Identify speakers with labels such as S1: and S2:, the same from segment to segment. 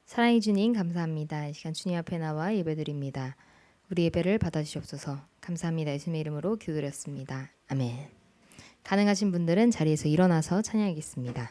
S1: 사랑해 주님 감사합니다. 이 시간 주님 앞에 나와 예배드립니다. 우리 예배를 받아주시옵소서. 감사합니다. 예수님의 이름으로 기도드렸습니다. 아멘. 가능하신 분들은 자리에서 일어나서 찬양하겠습니다.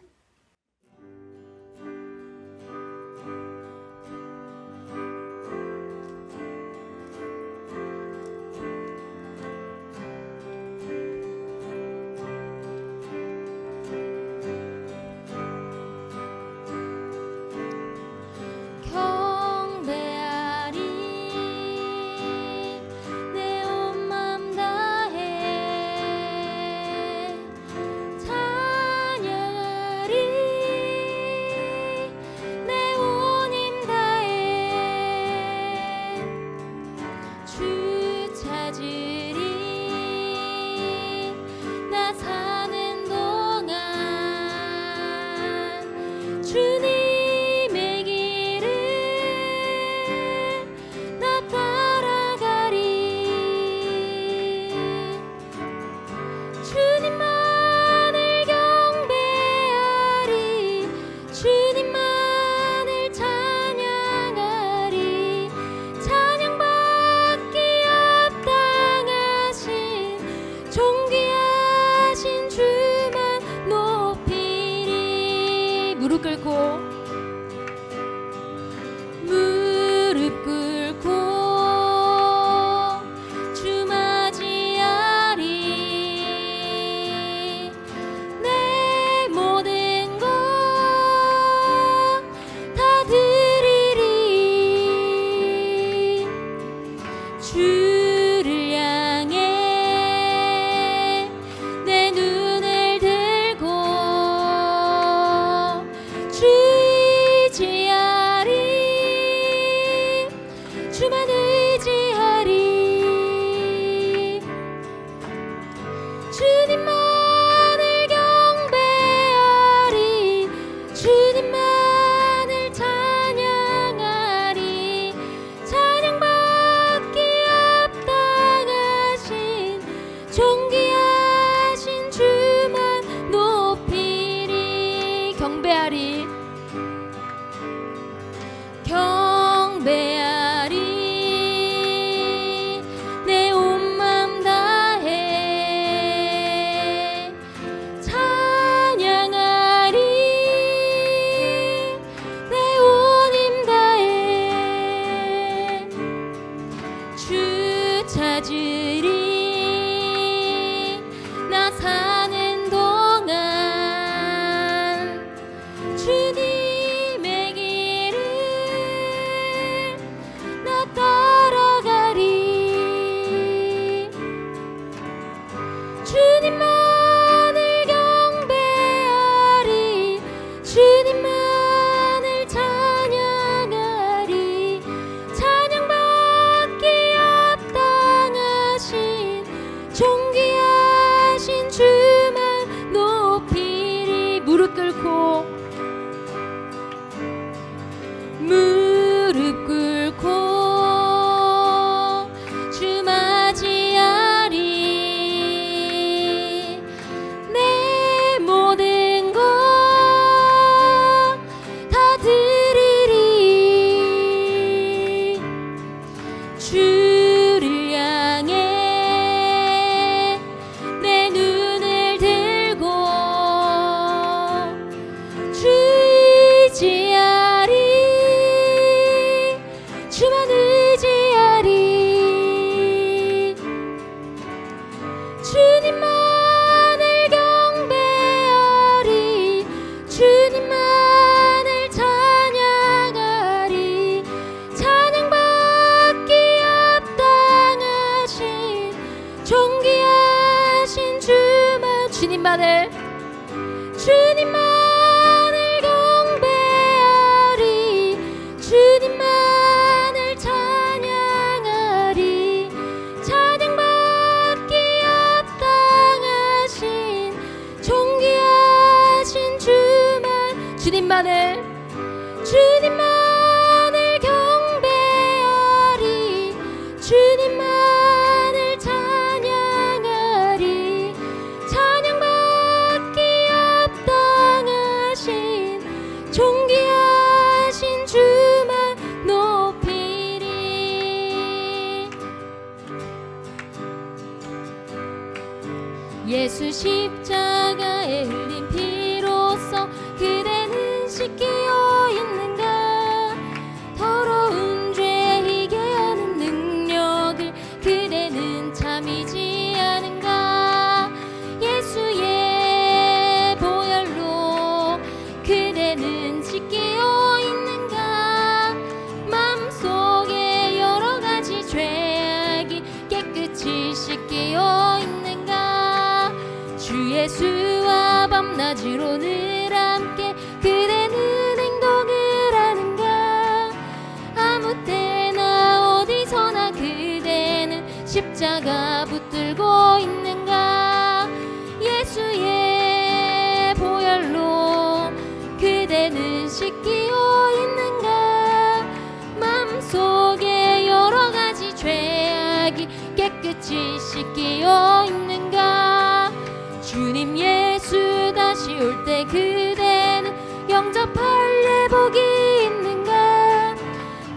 S2: 주님만을 경배하리 주님만을 찬양하리 찬양받기 합당하신 존귀하신 주만 주님만을 경배하리 주님만을 찬양하리 찬양받기 합당하신 존귀하신 주 예수 십자가에 흘린 피로써 그대는 씻기어 있는가? 더러운 죄 이게 하는 능력을 그대는 참이지 않은가? 예수의 보혈로 그대는 씻기어 있는가? 마음속에 여러 가지 죄악이 깨끗이 씻기어 있는가? 주 예수와 밤낮으로 늘 함께 그대는 행동을 하는가? 아무 때나 어디서나 그대는 십자가 붙들고 있는가? 예수의 보혈로 그대는 씻기어 있는가? 마음속에 여러 가지 죄악이 깨끗이 씻기어 있는가? 주님 예수 다시 올 때 그대는 영접할 예복이 있는가?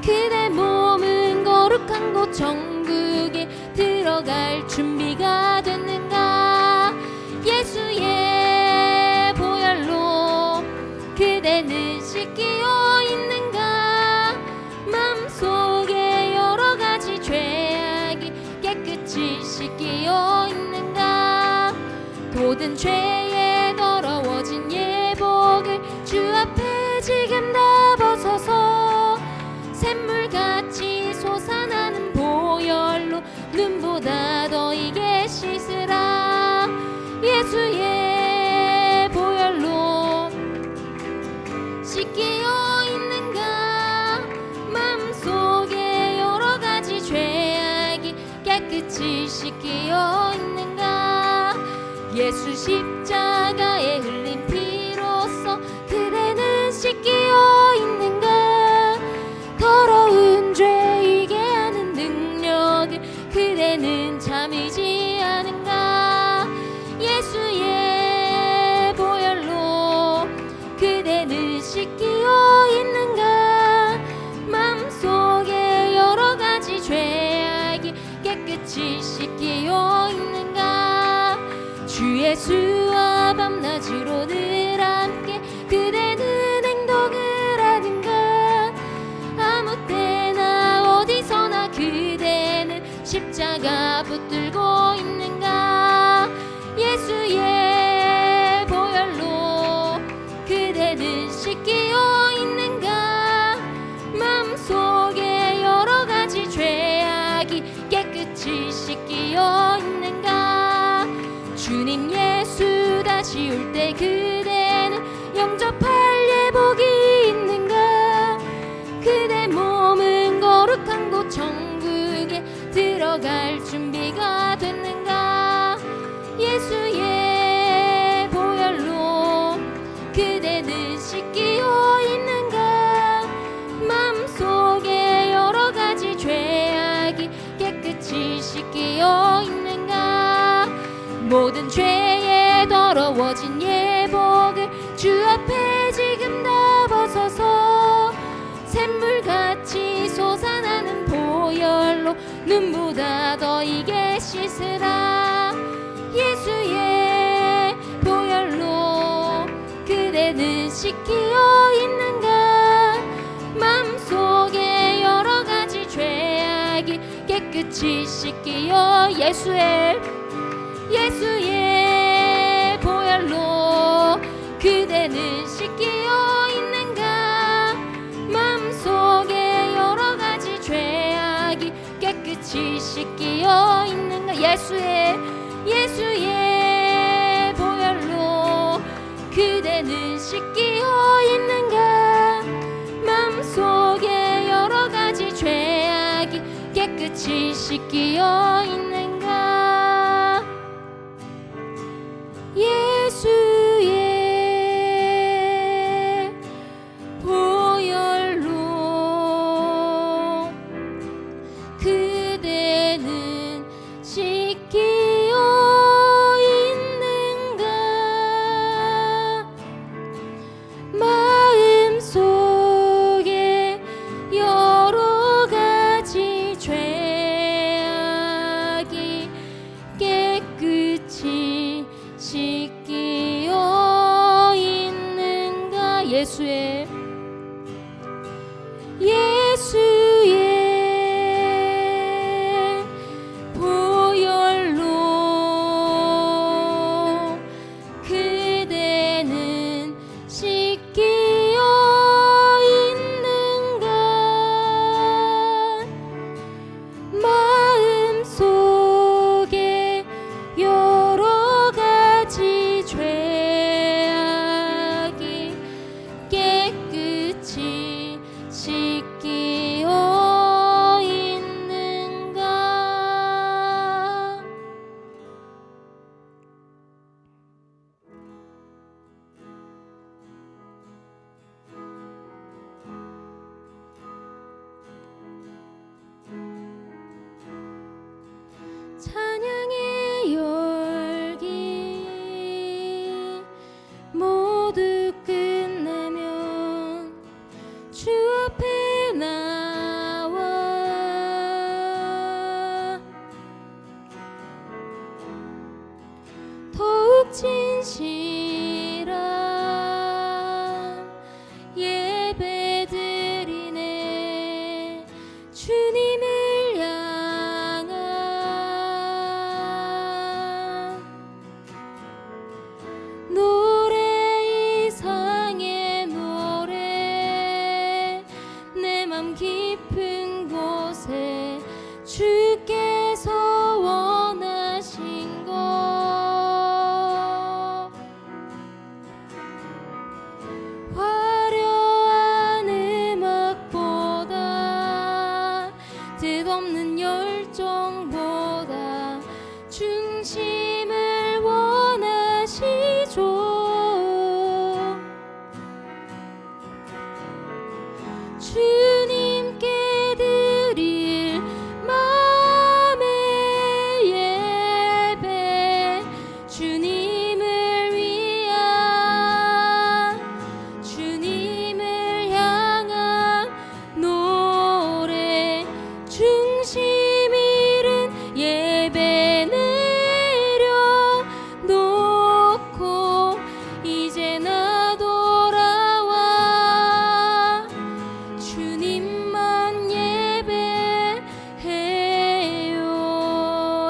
S2: 그대 몸은 거룩한 곳 천국에 들어갈 준비가 됐는가? 예수의 보혈로 그대는 씻기어 있는가? 마음속에 여러 가지 죄악이 깨끗이 씻기어 있는가? 모든 죄에 더러워진 예복을 주 앞에 지금 다 벗어서 샘물같이 솟아나는 보혈로 눈보다 더 이게 씻으라. 예수의 보혈로 씻기어 있는가? 마음속에 여러 가지 죄악이 깨끗이 씻기어 있는가? 예수 십자가에 흘린 피로써 그대는 씻기어 있는가? 더러운 죄 이게 하는 능력을 그대는 참이지 않은가? 예수의 보혈로 그대는 씻기어 있는가? 마음속에 여러 가지 죄악이 깨끗이 씻기어 있는가? 주 예수와 밤낮으로 늘 함께 그대는 행동을 하는가? 아무 때나 어디서나 그대는 십자가 붙들고 있는가? 예수의 보혈로 그대는 씻기어 있는가? 마음속에 여러 가지 죄악이 깨끗이 씻기어 있는가? 주님 예수 다시 올 때 그대는 영접할 예복이 있는가? 그대 몸은 거룩한 곳 천국에 들어갈 준비가 됐는가? 예수의 보혈로 그대는 씻기어 있는가? 마음속에 여러 가지 죄악이 깨끗이 씻기어 있는가? 모든 죄에 더러워진 예복을 주 앞에 지금 다 벗어서 샘물같이 솟아나는 보혈로 눈보다 더 이게 씻으라. 예수의 보혈로 그대는 씻기어 있는가? 마음속에 여러 가지 죄악이 깨끗이 씻기어 예수의 보혈로 그대는 씻기어 있는가? 마음속에 여러 가지 죄악이 깨끗이 씻기어 있는가? 예수의 보혈로 그대는 씻기어 있는가? 마음속에 여러 가지 죄악이 깨끗이 씻기어 있는가? 예수의 보혈로 그대는 씻기어 있는가? 마음속에 여러 가지 죄악이 진실한 예배드리네. 주님을 향한 노래, 이상의 노래, 내 맘 깊은 곳에 주께서 원하신 것, 화려한 음악보다 뜻없는 열정보다 중심을 원하시죠. 주님께 드릴 마음의 예배, 주님을 위한, 주님을 향한 노래, 중심 잃은 예배 내려놓고 이제 나 돌아와 주님만 예배해요.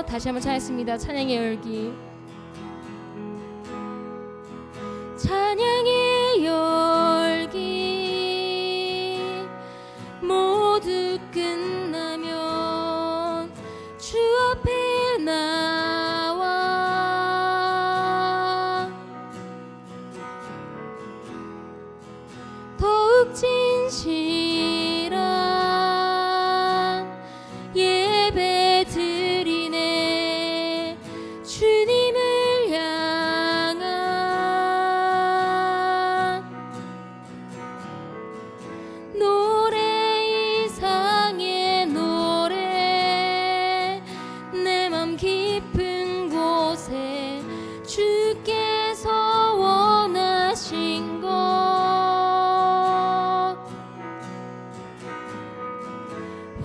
S2: 다시 한번 찬양했습니다. 찬양의 열기. 찬양의 열기 모두 끝나면 주 앞에 나와 더욱 진실한 예배 드리네. 주님을 향한 노래, 이상의 노래, 내 맘 깊은 곳에 주께서 원하신 것,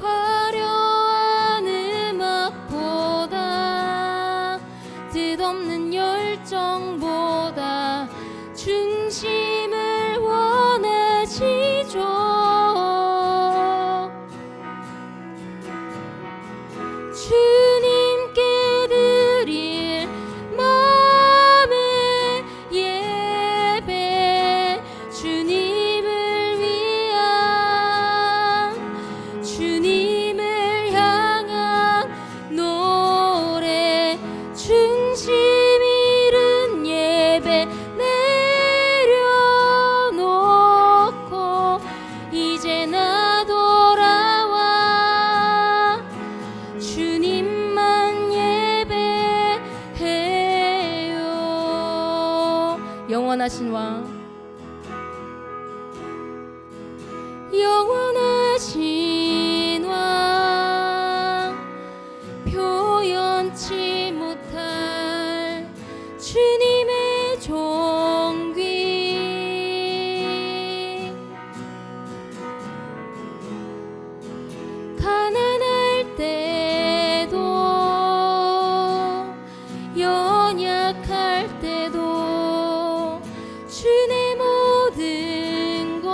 S2: 화려한 음악보다 뜻없는 열정보다 중심을 원하시죠. 주님께 드릴 마음의 예배, 주님을 위한, 주님을 향한 노래, 중심 잃은 예배 내려놓고 이제 나 돌아와 주님만 예배해요. 영원하신 왕, 영원하신 왕, 표현치 못할 주님의 존귀, 가난할 때도 연약할 때도 주의 모든 것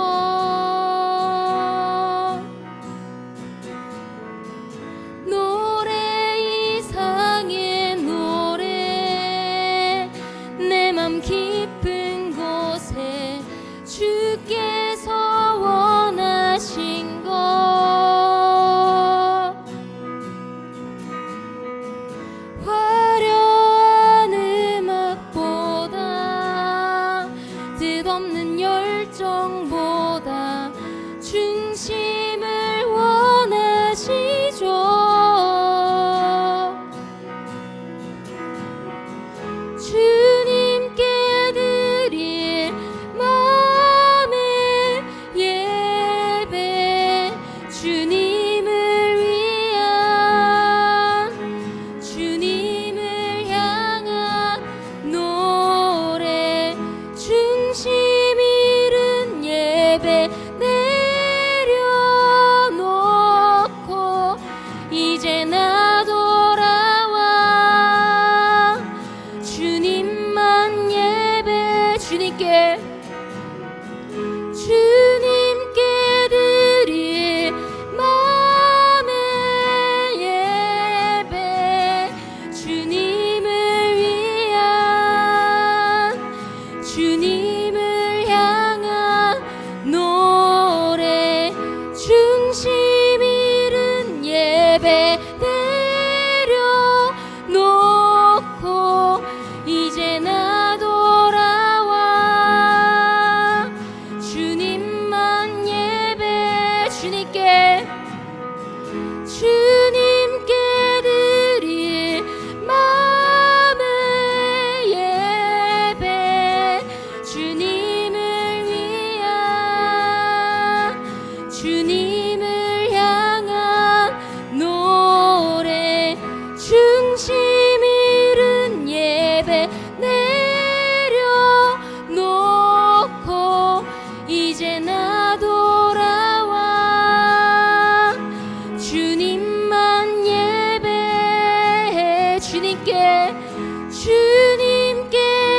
S2: 주님께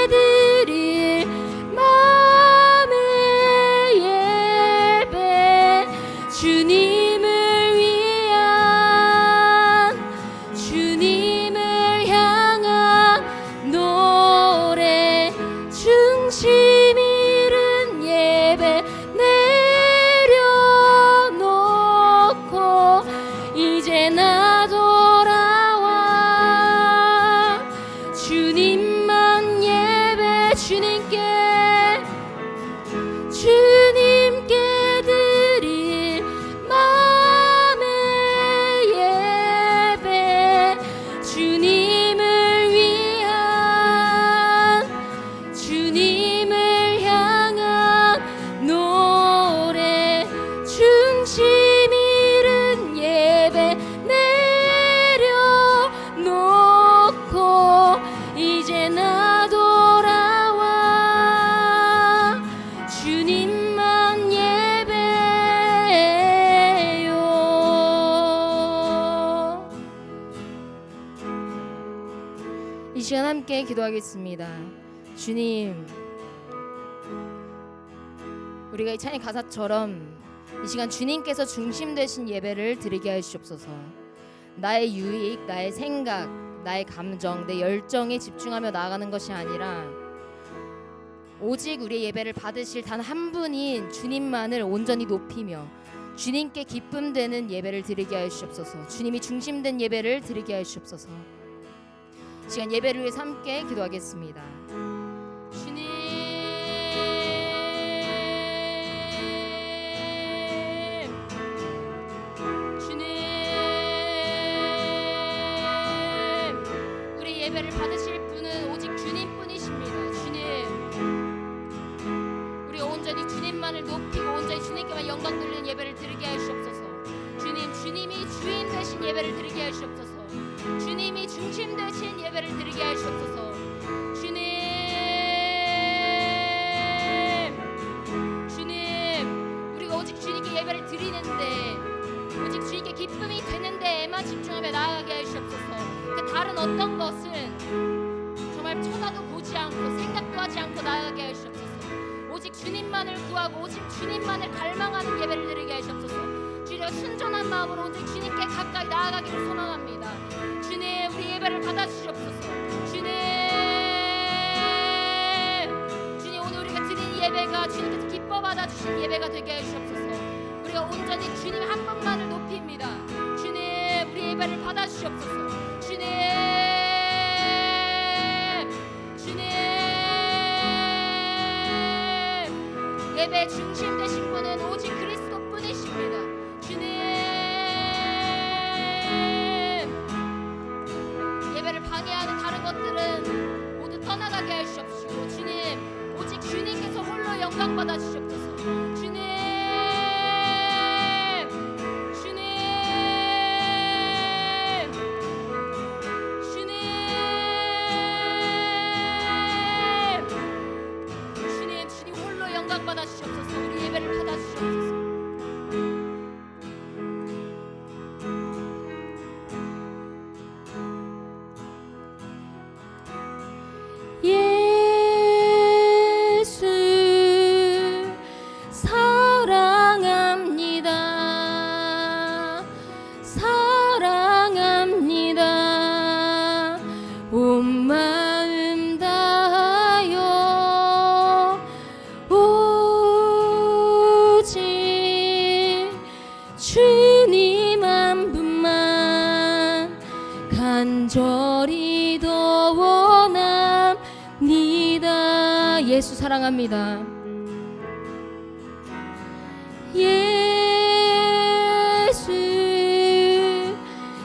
S2: 드릴 마음의 예배 주님을 위한 주님을 향한 노래 중심 잃은 예배 내려놓고 이제 나 돌아와 주님만 예배 주님께 드릴 마음의 예배 주님을 위한 주님을 향한 노래 중심 잃은 예배 내려놓고 이제 나 돌아와 주님만 예배요.
S1: 이 시간 함께 기도하겠습니다. 주님, 우리가 이 찬양 가사처럼 이 시간 주님께서 중심 되신 예배를 드리게 하시옵소서. 나의 유익, 나의 생각, 나의 감정, 내 열정에 집중하며 나아가는 것이 아니라 오직 우리의 예배를 받으실 단 한 분인 주님만을 온전히 높이며 주님께 기쁨 되는 예배를 드리게 하시옵소서. 주님이 중심된 예배를 드리게 하시옵소서. 이 시간 예배를 위해서 함께 기도하겠습니다. 주님, 우리 예배를 받으실 분은 오직 주님뿐이십니다. 주님, 우리 온전히 주님만을 높이고 온전히 주님께만 영광 돌리는 예배를 드리게 하시옵소서. 주님, 주님이 주인 되신 예배를 드리게 하시옵소서. 주님이 중심 되신 예배를 드리게 하시옵소서. 주님, 우리가 오직 주님께 예배를 드리는데 오직 주님께 기쁨이 되는데에만 집중하며 나아가게 하시옵소서. 그 다른 어떤 것은 정말 쳐다도 보지 않고 생각도 하지 않고 나아가게 하시옵소서. 오직 주님만을 구하고 오직 주님만을 갈망하는 예배를 드리게 하시옵소서. 주여, 순전한 마음으로 오직 주님께 가까이 나아가기를 소망합니다. 주님, 우리 예배를 받아주시옵소서. 주님, 오늘 우리가 드린 예배가 주님께서 기뻐 받아주신 예배가 되게 하시옵소서. 우리가 온전히 주님 한 분만을 높입니다. 주님, 우리 예배를 받아주시옵소서. 주님, 예배 중심 되신 분은 오직 그리스도뿐이십니다. 주님, 예배를 방해하는 다른 것들은 모두 떠나가게 하시옵시고 주님, 오직 주님께서 홀로 영광 받아 주시옵소서. 주님, 주님 홀로 영광 받아 주시옵소서. 우리 예배를 받아 주시옵소서.
S2: 예수 사랑합니다. 사랑합니다. 온 마음 다하여 오직 주님 한 분만 간절히 더 원합니다. 예수 사랑합니다. 예수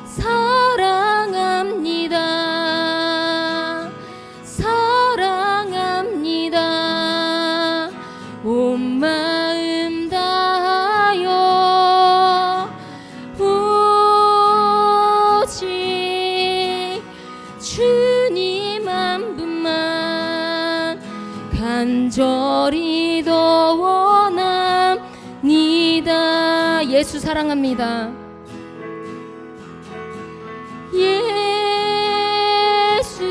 S2: 사랑합니다. 사랑합니다. 온 마음 다하여 오직 주님 한 분만 간절히 더 원합니다. 예수 사랑합니다. 예수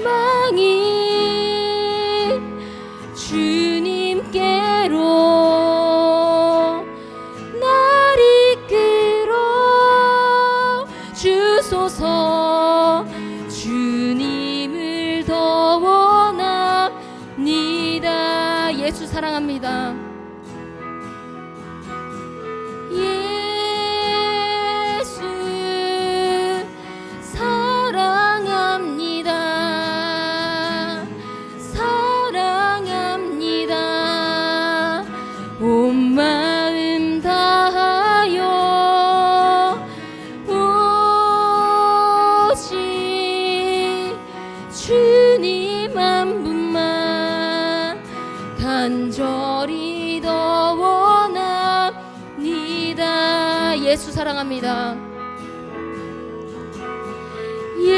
S2: 갈망이 주님께로 날 이끌어 주소서. 주님을 더 원합니다. 예수 사랑합니다. 예수 사랑합니다. 사랑합니다. 온 마음 다하여 오직 주님 한 분만 간절히 더 원합니다. 예수 사랑합니다. 예수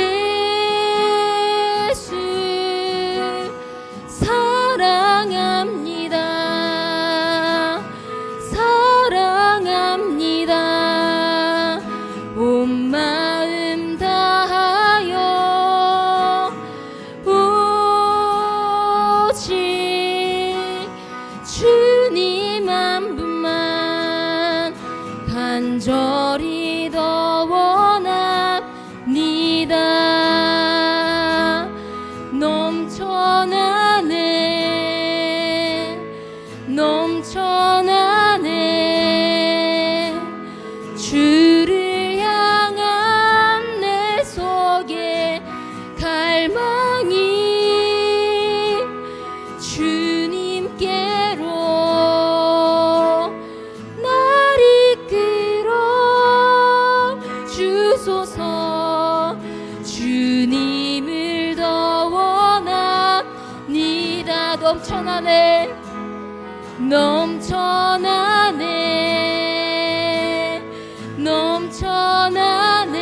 S2: 사랑합니다. 사랑합니다. 온 마음 다하여 오직 주님 한 분만 간절히 더 원합니다. 넘쳐나네 넘쳐나네 주를 향한 내 속에 갈망이 주님께로 날 이끌어 주소서. 주님을 더 원합니다. 넘쳐나네 넘쳐나네 넘쳐나네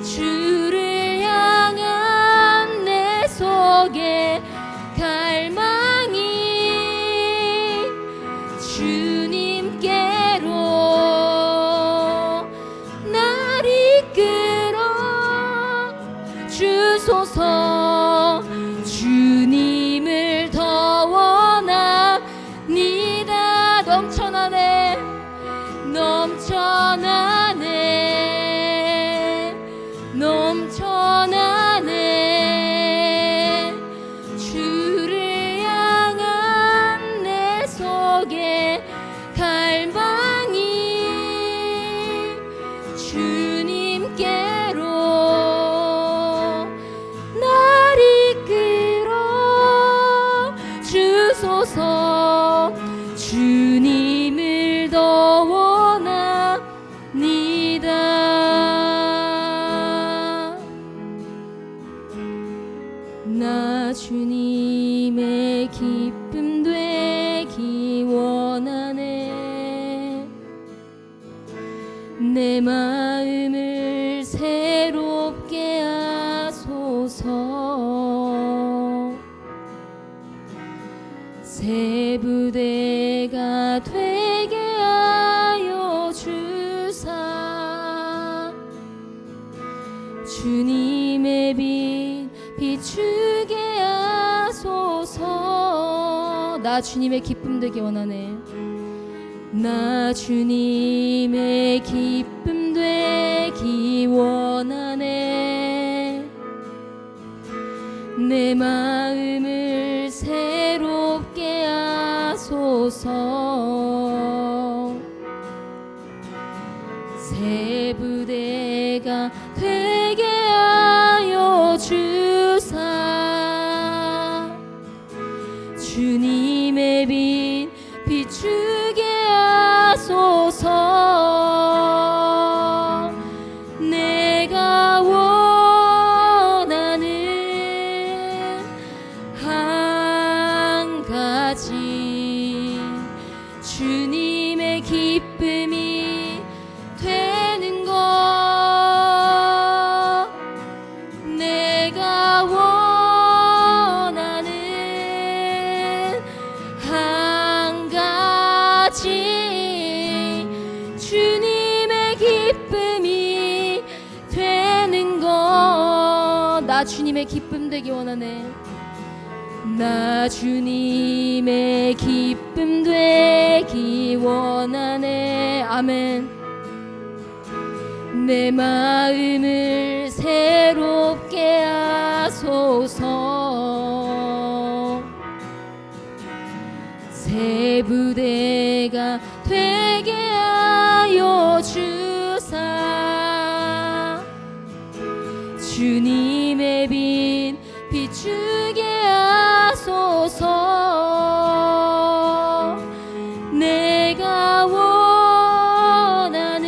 S2: 주를 향한 내 속에 갈망이 주님께로 날 이끌어 주소서. 주님을 더 원합니다. 넘쳐나네 넘쳐나네 넘쳐나네 주를 향한 내 속에 갈망이 주님께로 날 이끌어 주소서. 주님을 더 원합니다. 나 주님의 기쁨 되기 원하네. 내 마음을 새롭게 하소서. 새 부대가 되게 하여 주사. 주님의 빛 비추게 하소서. 나 주님의 기쁨 되기 원하네. 나 주님의 기쁨 되기 원하네. 내 마음을 새롭게 하소서. 새 부대가 되게 하여 주사. 주님의 빛 비추게 하소서. 내가 원하는 한 가지 주님의 기쁨이 되는 것. 내가 원하는 한 가지 주님의 기쁨이 되는 것. 나 주님의 기쁨 되기 원하네. 나 주님의 기쁨 되기 원하네. 아멘. 내 마음을 새롭게 하소서. 새 부대가 되게 하여 주사. 주님의 빛 비추게 하소서. 내가 원하는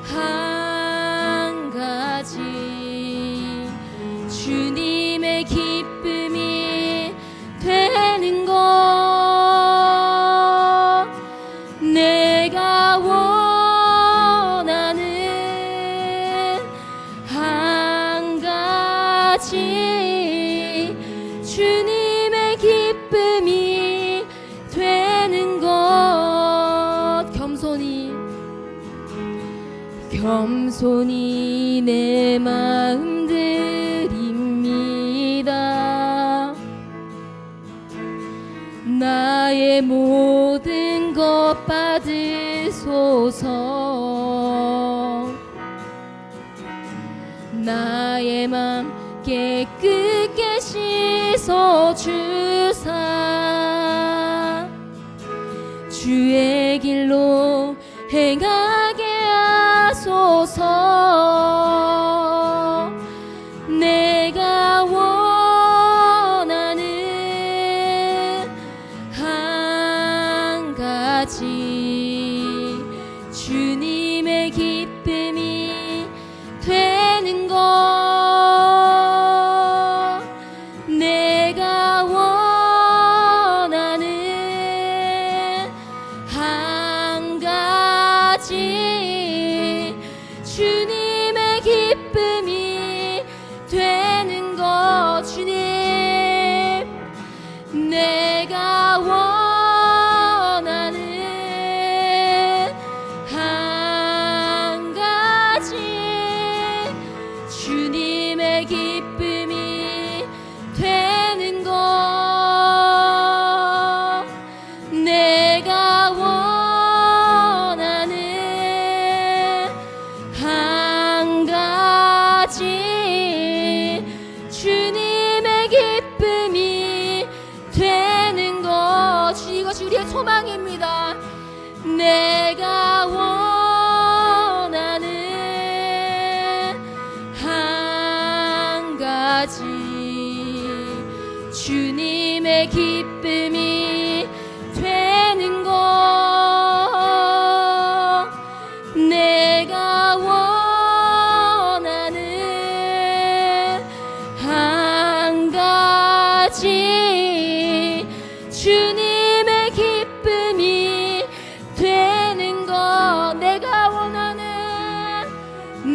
S2: 한 가지, 주님의 기쁨이 되는 것. 내가 원하는 한 가지, 주님의 기쁨이 되는 것. 겸손히 내 마음 드립니다. 나의 모든 것 받으소서. 나의 맘 깨끗게 씻어주사. 주의 길로 행하게 하소서. 내가 원하는 한 가지, 주님의 기쁨이 되는 것. 내가 원하는 한 가지, 주님의 기쁨이 되는 것. 주님, 내가 원하는 한 가지, 주님의 기쁨이 되는 것. 내가 원하는 한 가지, 주님의 기쁨이 되는 것. 이것이 우리의 소망입니다. 내가 원하는 한 가지, 주님의 기쁨이 되는 것. 내가 원하는 한 가지, 주님의 기쁨이 되는 것. 내가 원하는,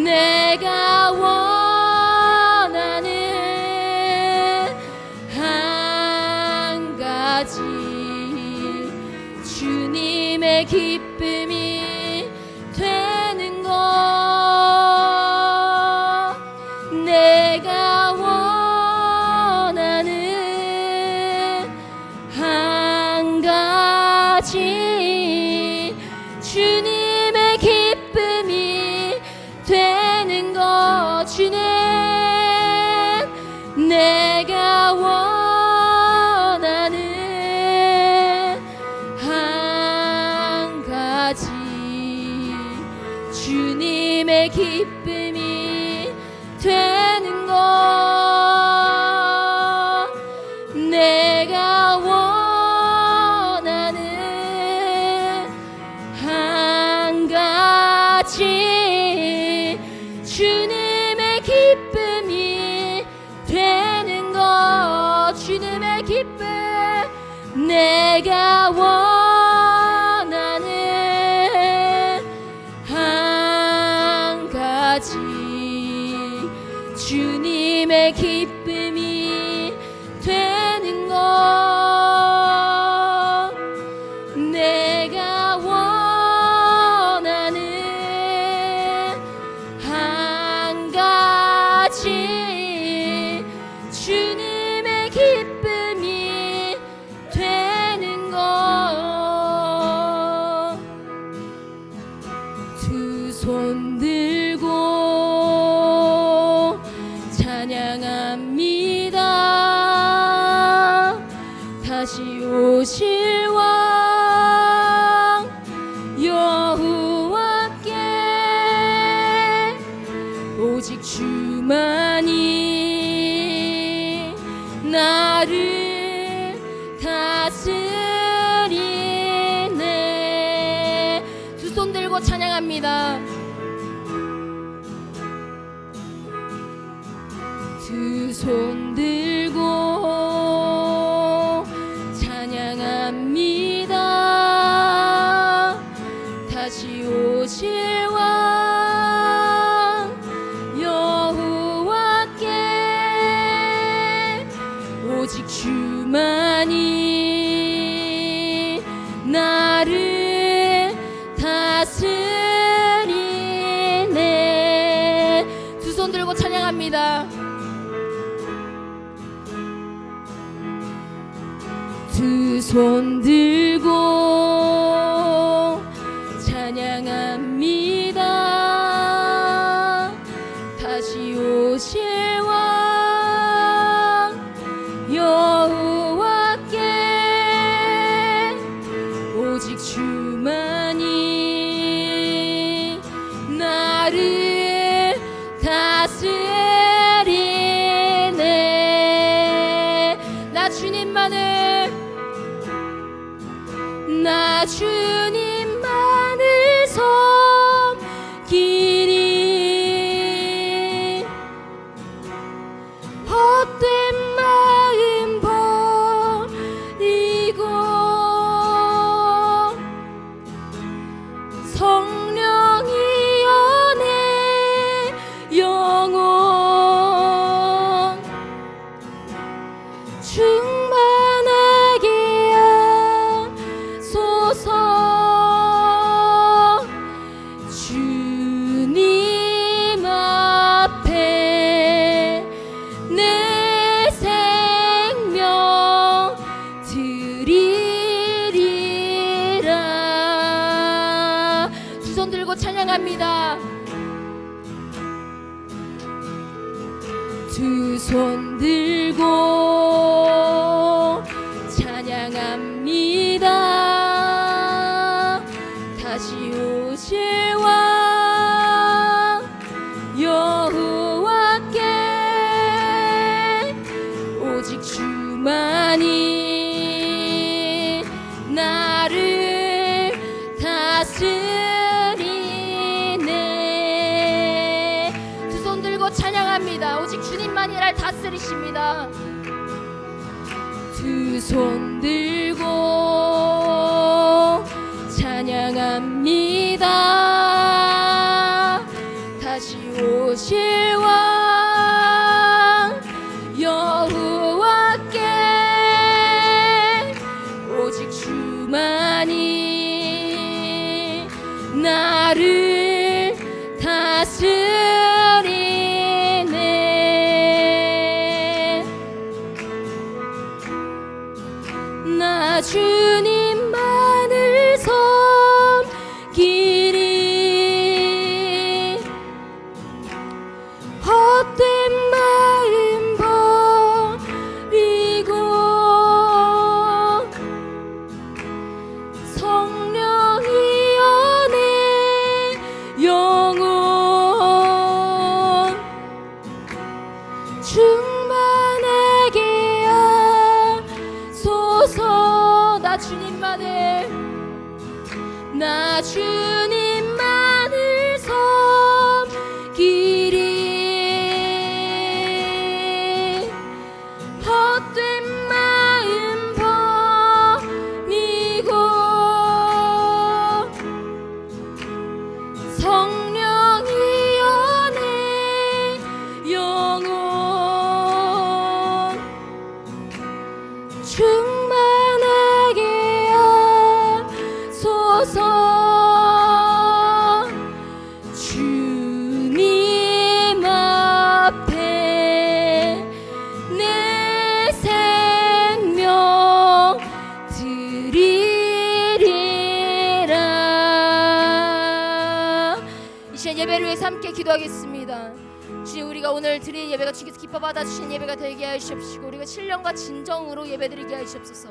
S2: 내가 원하는 한 가지, 주님의 기쁨이 되는 것. 내가 원하는 한 가지, 주님의 기쁨이 되는 것. 주님, 내가 원하는 한 가지, 주님의 기쁨이 되는 것. 내가 원하는 한 가지, 주님의 기쁨이 되는 것. 주님의 기쁨, 내가 원하는 한 가지, 주님의 기쁨이 되는 것. 내가 원하는 한 가지, 오실 왕 여호와께 오직 주만이 나를 다스리네. 두 손 들고 찬양합니다. 두 손 들고 찬양합니다. 다시 오실 왕 여호와께 오직 주만이 나를 다스리네. 두 손 들고 찬양합니다. 두 손 들고 찬양합니다. 다시 오실 왕 여호와께 오직 주만이 나를 다스리네. 나 주님만을 섬기니 헛된 마음 버리고 성령이여 내 영혼 충만하게 하소서. 주님 앞에 내 생명 드리리라. 두 손 들고 찬양합니다. 두 손 들고 찬양합니다. 다시 오실 왕 여호와께 오직 주만이 나를 다스리네. 두 손 들고 찬양합니다. 오직 주님만이 나를 다스리십니다. 두 손 들고 찬양합니다. 다시 오실 왕 여호와께 오직 주만이 나를 다스리네. 나 주님만을 섬기리 헛된 마음 버리고 성령이여 내 영혼 충만하게 하소서. 나 주님만을 섬기리 헛된 마음 버리고 성령이여 내 영혼 충만하게 하소서. 주님 앞에 내 생명 드리리라. 이 시간 예배를 위해서 함께 기도하겠습니다. 주님, 우리가 오늘 드린 예배가 주께서 기뻐 받아주신 예배가 되게 하시옵시고 우리가 신령과 진정으로 예배드리게 하시옵소서.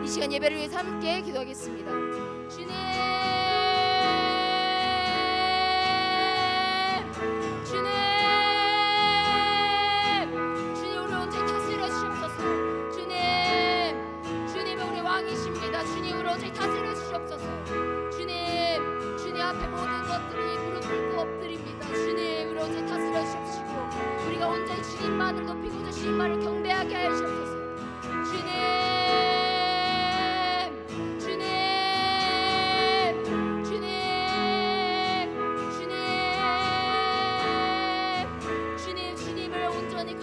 S2: 이 시간 예배를 위해서 함께 기도하겠습니다. 주님, 주님, 주님 우리 온전히 다스려 주시옵소서. 주님, 주님은 우리 왕이십니다. 주님 우리 온전히 다스려 주시옵소서. 주님, 주님 앞에 모든 것들이 무릎 꿇고 엎드립니다. 주님 우리 온전히 다스려 주시옵시고 우리가 온전히 주님만을 높이고자 주님만을 경배하게 하여 주옵소서. 주님,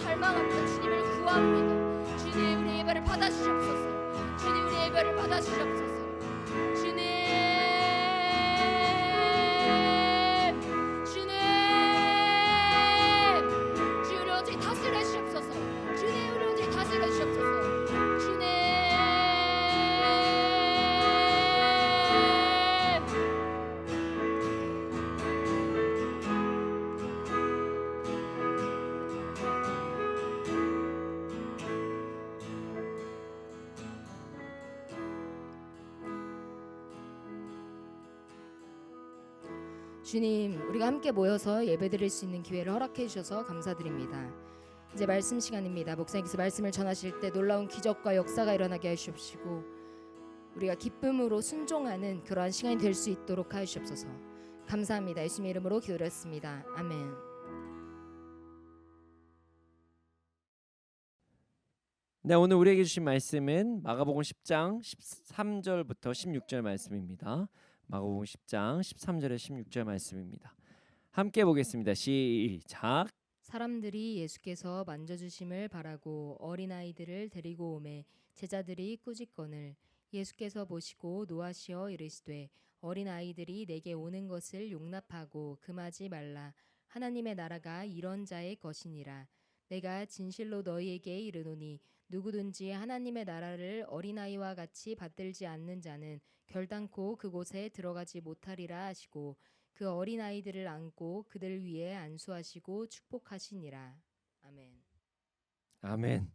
S2: 갈망합니다. 주님을 구합니다. 주님 우리 예배를 받아주시옵소서. 주님 우리 예배를 받아주시옵소서. 주님, 주님, 주님 우리 온전히 다스려 주시옵소서. 주님 우리 온전히 다스려 주시옵소서. 주님, 주님, 우리가 함께 모여서 예배드릴 수 있는 기회를 허락해 주셔서 감사드립니다. 이제 말씀 시간입니다. 목사님께서 말씀을 전하실 때 놀라운 기적과 역사가 일어나게 하시옵시고 우리가 기쁨으로 순종하는 그러한 시간이 될 수 있도록 하여 주옵소서. 감사합니다. 예수님의 이름으로 기도드렸습니다. 아멘.
S3: 네, 오늘 우리에게 주신 말씀은 마가복음 10장 13절부터 16절 말씀입니다. 마가복음 10장 13절에 16절 말씀입니다. 함께 보겠습니다. 시작.
S1: 사람들이 예수께서 만져주심을 바라고 어린아이들을 데리고 오매 제자들이 꾸짖거늘 예수께서 보시고 노하시어 이르시되 어린아이들이 내게 오는 것을 용납하고 금하지 말라. 하나님의 나라가 이런 자의 것이니라. 내가 진실로 너희에게 이르노니 누구든지 하나님의 나라를 어린아이와 같이 받들지 않는 자는 결단코 그곳에 들어가지 못하리라 하시고 그 어린아이들을 안고 그들 위에 안수하시고 축복하시니라. 아멘.
S3: 아멘.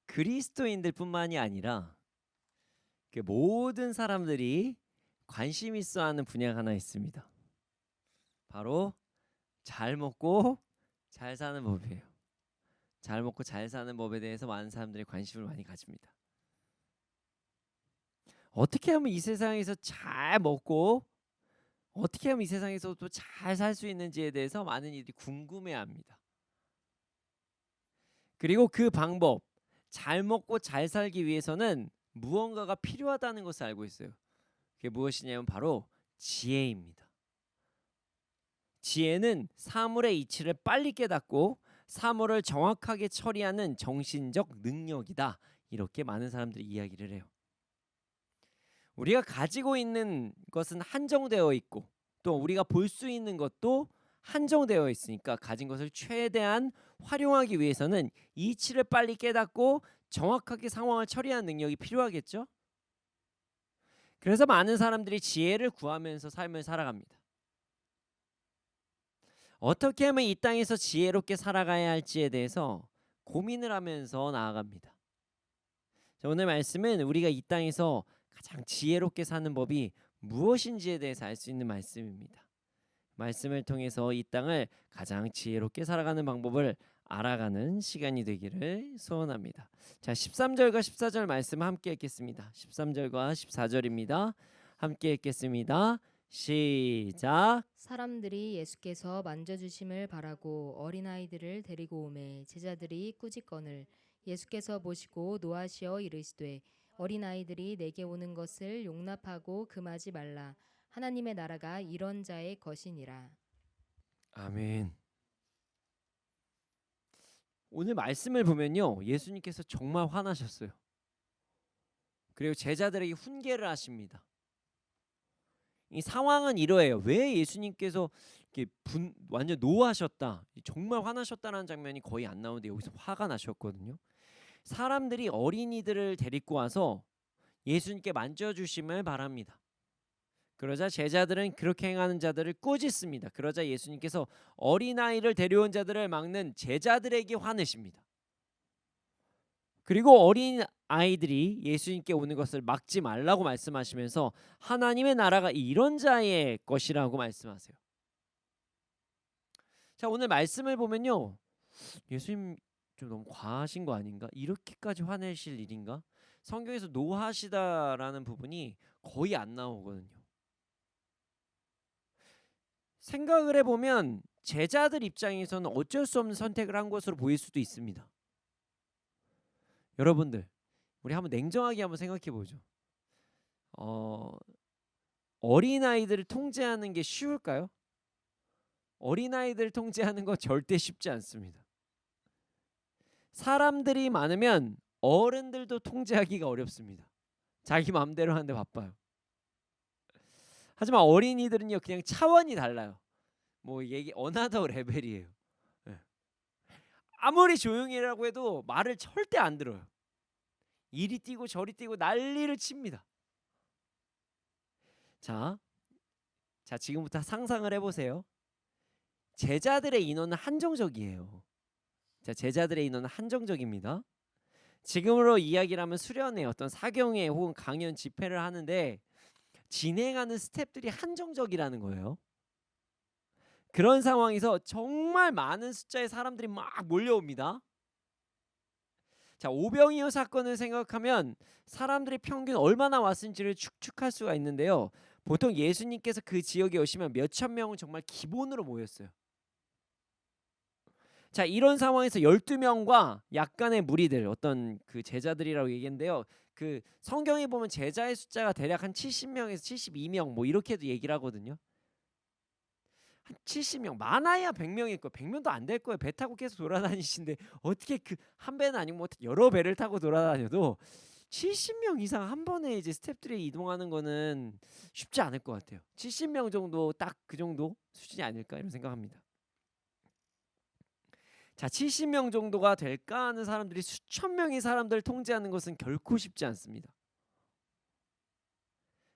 S3: 그리스도인들뿐만이 아니라 그 모든 사람들이 관심 있어 하는 분야가 하나 있습니다. 바로 잘 먹고 잘 사는 법이에요. 잘 먹고 잘 사는 법에 대해서 많은 사람들이 관심을 많이 가집니다. 어떻게 하면 이 세상에서 잘 먹고 어떻게 하면 이 세상에서 또 잘 살 수 있는지에 대해서 많은 이들이 궁금해합니다. 그리고 그 방법, 잘 먹고 잘 살기 위해서는 무언가가 필요하다는 것을 알고 있어요. 그게 무엇이냐면 바로 지혜입니다. 지혜는 사물의 이치를 빨리 깨닫고 사물을 정확하게 처리하는 정신적 능력이다. 이렇게 많은 사람들이 이야기를 해요. 우리가 가지고 있는 것은 한정되어 있고 또 우리가 볼 수 있는 것도 한정되어 있으니까 가진 것을 최대한 활용하기 위해서는 이치를 빨리 깨닫고 정확하게 상황을 처리하는 능력이 필요하겠죠? 그래서 많은 사람들이 지혜를 구하면서 삶을 살아갑니다. 어떻게 하면 이 땅에서 지혜롭게 살아가야 할지에 대해서 고민을 하면서 나아갑니다. 자, 오늘 말씀은 우리가 이 땅에서 가장 지혜롭게 사는 법이 무엇인지에 대해서 알 수 있는 말씀입니다. 말씀을 통해서 이 땅을 가장 지혜롭게 살아가는 방법을 알아가는 시간이 되기를 소원합니다. 자, 13절과 14절 말씀 함께 읽겠습니다. 13절과 14절입니다. 함께 읽겠습니다. 시작.
S1: 사람들이 예수께서 만져주심을 바라고 어린아이들을 데리고 오매 제자들이 꾸짖거늘 예수께서 보시고 노하시어 이르시되 어린아이들이 내게 오는 것을 용납하고 금하지 말라. 하나님의 나라가 이런 자의 것이니라.
S3: 아멘. 오늘 말씀을 보면요, 예수님께서 정말 화나셨어요. 그리고 제자들에게 훈계를 하십니다. 이 상황은 이러해요. 왜 예수님께서 이렇게 완전 노하셨다, 정말 화나셨다는 장면이 거의 안 나오는데 여기서 화가 나셨거든요. 사람들이 어린이들을 데리고 와서 예수님께 만져주심을 바랍니다. 그러자 제자들은 그렇게 행하는 자들을 꾸짖습니다. 그러자 예수님께서 어린아이를 데려온 자들을 막는 제자들에게 화내십니다. 그리고 어린 아이들이 예수님께 오는 것을 막지 말라고 말씀하시면서 하나님의 나라가 이런 자의 것이라고 말씀하세요. 자, 오늘 말씀을 보면요, 예수님 좀 너무 과하신 거 아닌가? 이렇게까지 화내실 일인가? 성경에서 노하시다라는 부분이 거의 안 나오거든요. 생각을 해보면 제자들 입장에서는 어쩔 수 없는 선택을 한 것으로 보일 수도 있습니다. 여러분들, 우리 한번 냉정하게 한번 생각해 보죠. 어린아이들을 통제하는 게 쉬울까요? 어린아이들 통제하는 거 절대 쉽지 않습니다. 사람들이 많으면 어른들도 통제하기가 어렵습니다. 자기 마음대로 하는데 바빠요. 하지만 어린이들은요, 그냥 차원이 달라요. 뭐 얘기 어나더 레벨이에요. 예. 아무리 조용히라고 해도 말을 절대 안 들어요. 이리 뛰고 저리 뛰고 난리를 칩니다. 자, 지금부터 상상을 해보세요. 제자들의 인원은 한정적이에요. 자, 제자들의 인원은 한정적입니다. 지금으로 이야기를 하면 수련회, 어떤 사경회 혹은 강연 집회를 하는데 진행하는 스태프들이 한정적이라는 거예요. 그런 상황에서 정말 많은 숫자의 사람들이 막 몰려옵니다. 자, 오병이어 사건을 생각하면 사람들이 평균 얼마나 왔는지를 추측할 수가 있는데요. 보통 예수님께서 그 지역에 오시면 몇천 명은 정말 기본으로 모였어요. 자, 이런 상황에서 12명과 약간의 무리들, 어떤 그 제자들이라고 얘기했는데요. 그 성경에 보면 제자의 숫자가 대략 한 70명에서 72명 뭐 이렇게도 얘기를 하거든요. 한 70명, 많아야 100명일 거예요. 100명도 안 될 거예요. 배 타고 계속 돌아다니시는데 어떻게 그 한 배는 아니고 뭐 여러 배를 타고 돌아다녀도 70명 이상 한 번에 이제 스태프들이 이동하는 거는 쉽지 않을 것 같아요. 70명 정도, 딱 그 정도 수준이 아닐까 이런 생각합니다. 자, 70명 정도가 될까 하는 사람들이 수천 명의 사람들을 통제하는 것은 결코 쉽지 않습니다.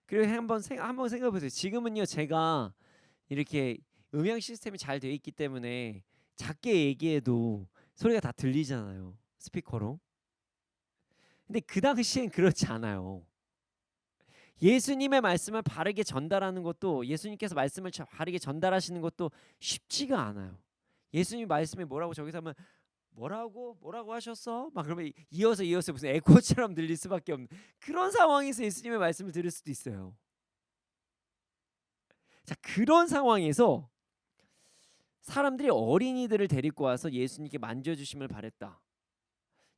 S3: 그리고 한번 생각해 보세요. 지금은요, 제가 이렇게 음향 시스템이 잘 되어 있기 때문에 작게 얘기해도 소리가 다 들리잖아요, 스피커로. 근데 그 당시엔 그렇지 않아요. 예수님의 말씀을 바르게 전달하는 것도, 예수님께서 말씀을 바르게 전달하시는 것도 쉽지가 않아요. 예수님 말씀이 뭐라고 저기서 하면 뭐라고 하셨어? 막 그러면 이어서 무슨 에코처럼 들릴 수밖에 없는 그런 상황에서 예수님의 말씀을 들을 수도 있어요. 자, 그런 상황에서 사람들이 어린이들을 데리고 와서 예수님께 만져주심을 바랬다.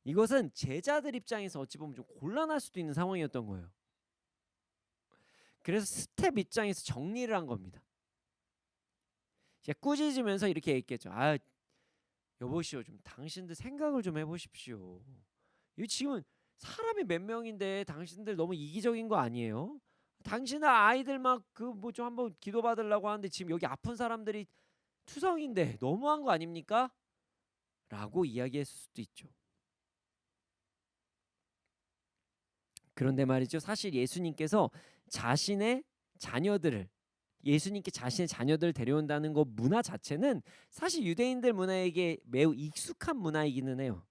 S3: 이것은 제자들 입장에서 어찌 보면 좀 곤란할 수도 있는 상황이었던 거예요. 그래서 스텝 입장에서 정리를 한 겁니다. 꾸짖으면서 이렇게 얘기했죠. 아, 여보시오, 좀 당신들 생각을 좀 해보십시오. 이 지금 사람이 몇 명인데 당신들 너무 이기적인 거 아니에요? 당신의 아이들 막 그 뭐 좀 한번 기도 받으려고 하는데 지금 여기 아픈 사람들이 투성인데 너무한 거 아닙니까? 라고 이야기했을 수도 있죠. 그런데 말이죠, 사실 예수님께서 예수님께 자신의 자녀들을 데려온다는 것 문화 자체는 사실 유대인들 문화에게 매우 익숙한 문화이기는 해요.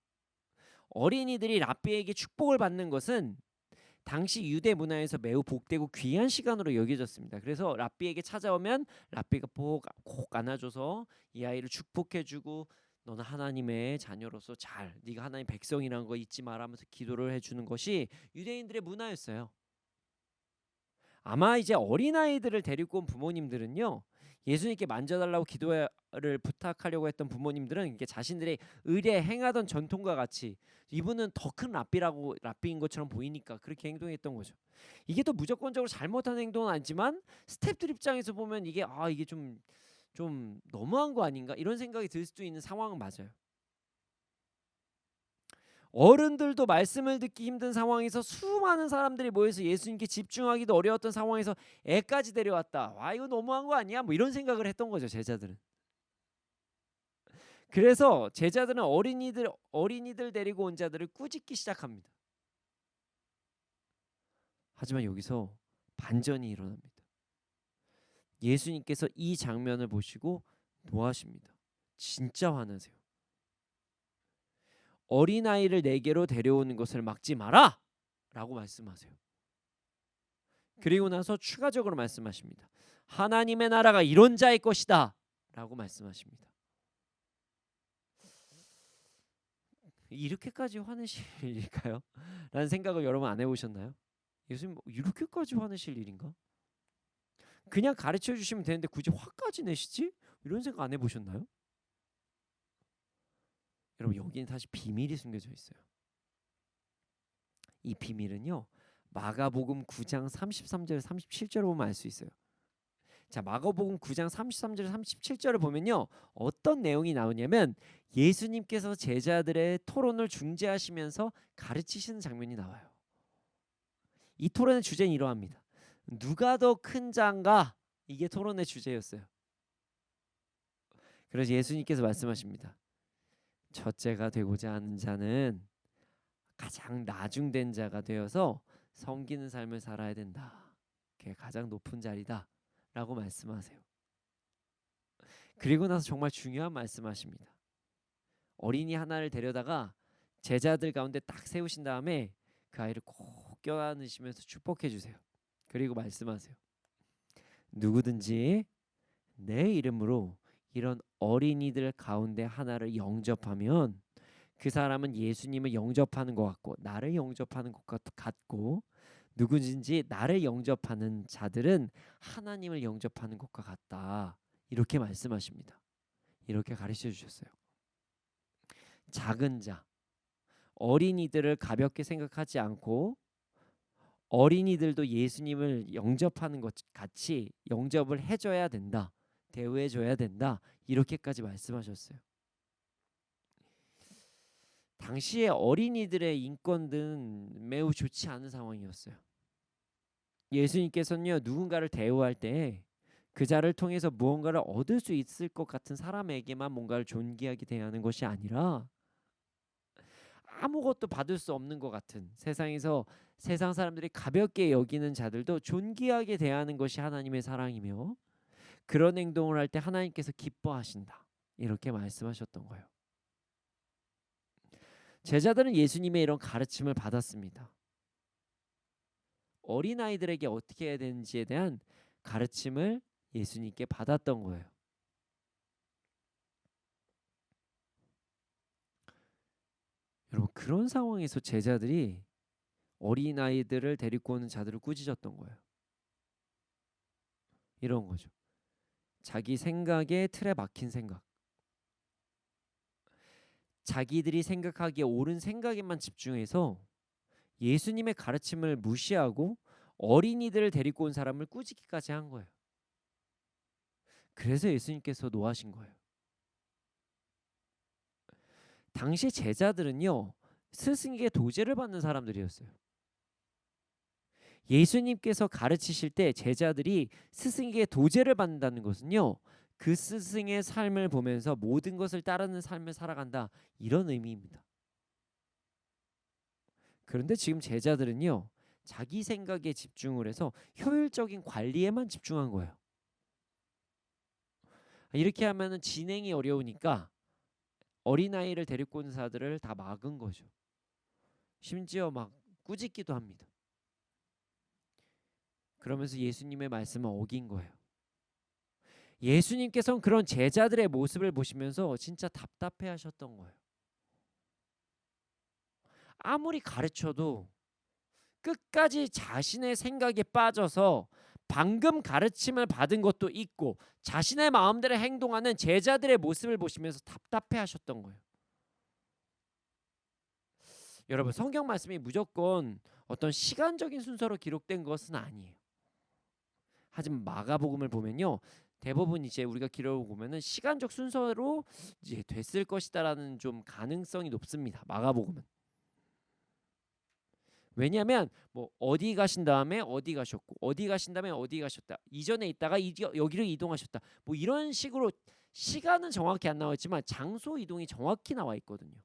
S3: 어린이들이 랍비에게 축복을 받는 것은 당시 유대 문화에서 매우 복되고 귀한 시간으로 여겨졌습니다. 그래서 랍비에게 찾아오면 랍비가 꼭 안아줘서 이 아이를 축복해주고, 너는 하나님의 자녀로서 네가 하나님 백성이라는 거 잊지 마라면서 기도를 해주는 것이 유대인들의 문화였어요. 아마 이제 어린아이들을 데리고 온 부모님들은요, 예수님께 만져달라고 기도를 부탁하려고 했던 부모님들은 이게 자신들의 의례 행하던 전통과 같이 이분은 더 큰 랍비인 것처럼 보이니까 그렇게 행동했던 거죠. 이게 또 무조건적으로 잘못한 행동은 아니지만 스태프들 입장에서 보면 이게 좀 너무한 거 아닌가 이런 생각이 들 수도 있는 상황은 맞아요. 어른들도 말씀을 듣기 힘든 상황에서 수많은 사람들이 모여서 예수님께 집중하기도 어려웠던 상황에서 애까지 데려왔다. 와, 이거 너무한 거 아니야? 뭐 이런 생각을 했던 거죠, 제자들은. 그래서 제자들은 어린이들 데리고 온 자들을 꾸짖기 시작합니다. 하지만 여기서 반전이 일어납니다. 예수님께서 이 장면을 보시고 노하십니다. 진짜 화나세요. 어린아이를 내게로 데려오는 것을 막지 마라 라고 말씀하세요. 그리고 나서 추가적으로 말씀하십니다. 하나님의 나라가 이런 자의 것이다 라고 말씀하십니다. 이렇게까지 화내실 일일까요? 라는 생각을 여러분 안 해보셨나요? 예수님 이렇게까지 화내실 일인가? 그냥 가르쳐 주시면 되는데 굳이 화까지 내시지? 이런 생각 안 해보셨나요? 여러분 여기는 사실 비밀이 숨겨져 있어요. 이 비밀은요, 마가복음 9장 33절 37절을 보면 알 수 있어요. 자, 마가복음 9장 33절 37절을 보면요, 어떤 내용이 나오냐면 예수님께서 제자들의 토론을 중재하시면서 가르치시는 장면이 나와요. 이 토론의 주제는 이러합니다. 누가 더 큰 자인가? 이게 토론의 주제였어요. 그래서 예수님께서 말씀하십니다. 첫째가 되고자 하는 자는 가장 나중된 자가 되어서 섬기는 삶을 살아야 된다. 그게 가장 높은 자리다 라고 말씀하세요. 그리고 나서 정말 중요한 말씀하십니다. 어린이 하나를 데려다가 제자들 가운데 딱 세우신 다음에 그 아이를 꼭 껴안으시면서 축복해 주세요. 그리고 말씀하세요. 누구든지 내 이름으로 이런 어린이들 가운데 하나를 영접하면 그 사람은 예수님을 영접하는 것 같고 나를 영접하는 것 같고, 누구든지 나를 영접하는 자들은 하나님을 영접하는 것과 같다. 이렇게 말씀하십니다. 이렇게 가르쳐 주셨어요. 작은 자, 어린이들을 가볍게 생각하지 않고 어린이들도 예수님을 영접하는 것 같이 영접을 해줘야 된다. 대우해줘야 된다. 이렇게까지 말씀하셨어요. 당시에 어린이들의 인권은 매우 좋지 않은 상황이었어요. 예수님께서는요, 누군가를 대우할 때 그 자를 통해서 무언가를 얻을 수 있을 것 같은 사람에게만 뭔가를 존귀하게 대하는 것이 아니라 아무것도 받을 수 없는 것 같은 세상에서 세상 사람들이 가볍게 여기는 자들도 존귀하게 대하는 것이 하나님의 사랑이며, 그런 행동을 할 때 하나님께서 기뻐하신다. 이렇게 말씀하셨던 거예요. 제자들은 예수님의 이런 가르침을 받았습니다. 어린아이들에게 어떻게 해야 되는지에 대한 가르침을 예수님께 받았던 거예요. 여러분, 그런 상황에서 제자들이 어린아이들을 데리고 오는 자들을 꾸짖었던 거예요. 이런 거죠. 자기 생각에 틀에 박힌 생각, 자기들이 생각하기에 옳은 생각에만 집중해서 예수님의 가르침을 무시하고 어린이들을 데리고 온 사람을 꾸짖기까지 한 거예요. 그래서 예수님께서 노하신 거예요. 당시 제자들은요, 스승에게 도제를 받는 사람들이었어요. 예수님께서 가르치실 때 제자들이 스승에게 도제를 받는다는 것은요, 그 스승의 삶을 보면서 모든 것을 따르는 삶을 살아간다, 이런 의미입니다. 그런데 지금 제자들은요, 자기 생각에 집중을 해서 효율적인 관리에만 집중한 거예요. 이렇게 하면은 진행이 어려우니까 어린아이를 데리고 온 사들을 다 막은 거죠. 심지어 막 꾸짖기도 합니다. 그러면서 예수님의 말씀을 어긴 거예요. 예수님께서는 그런 제자들의 모습을 보시면서 진짜 답답해 하셨던 거예요. 아무리 가르쳐도 끝까지 자신의 생각에 빠져서 방금 가르침을 받은 것도 있고 자신의 마음대로 행동하는 제자들의 모습을 보시면서 답답해 하셨던 거예요. 여러분, 성경 말씀이 무조건 어떤 시간적인 순서로 기록된 것은 아니에요. 하지만 마가복음을 보면요, 대부분 이제 우리가 기록을 보면은 시간적 순서로 이제 됐을 것이다라는 좀 가능성이 높습니다. 마가복음은. 왜냐하면 뭐 어디 가신 다음에 어디 가셨고 어디 가신 다음에 어디 가셨다, 이전에 있다가 여기로 이동하셨다, 뭐 이런 식으로 시간은 정확히 안 나와 있지만 장소 이동이 정확히 나와 있거든요.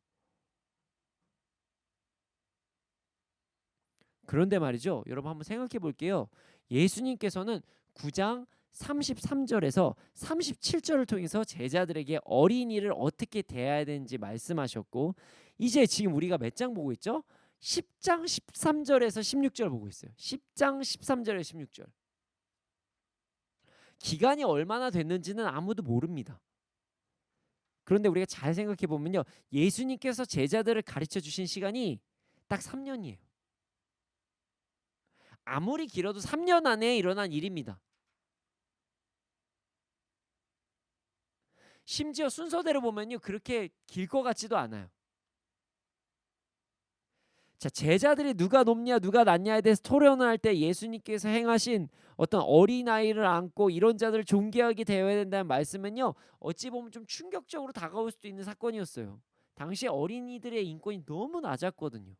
S3: 그런데 말이죠, 여러분 한번 생각해 볼게요. 예수님께서는 9장 33절에서 37절을 통해서 제자들에게 어린이를 어떻게 대해야 되는지 말씀하셨고, 이제 지금 우리가 몇 장 보고 있죠? 10장 13절에서 16절 보고 있어요. 10장 13절에서 16절. 기간이 얼마나 됐는지는 아무도 모릅니다. 그런데 우리가 잘 생각해 보면요, 예수님께서 제자들을 가르쳐 주신 시간이 딱 3년이에요. 아무리 길어도 3년 안에 일어난 일입니다. 심지어 순서대로 보면요, 그렇게 길 것 같지도 않아요. 자, 제자들이 누가 높냐 누가 낮냐에 대해서 토론을 할 때 예수님께서 행하신 어떤 어린아이를 안고 이런 자들을 존귀하게 대해야 된다는 말씀은요, 어찌 보면 좀 충격적으로 다가올 수도 있는 사건이었어요. 당시 어린이들의 인권이 너무 낮았거든요.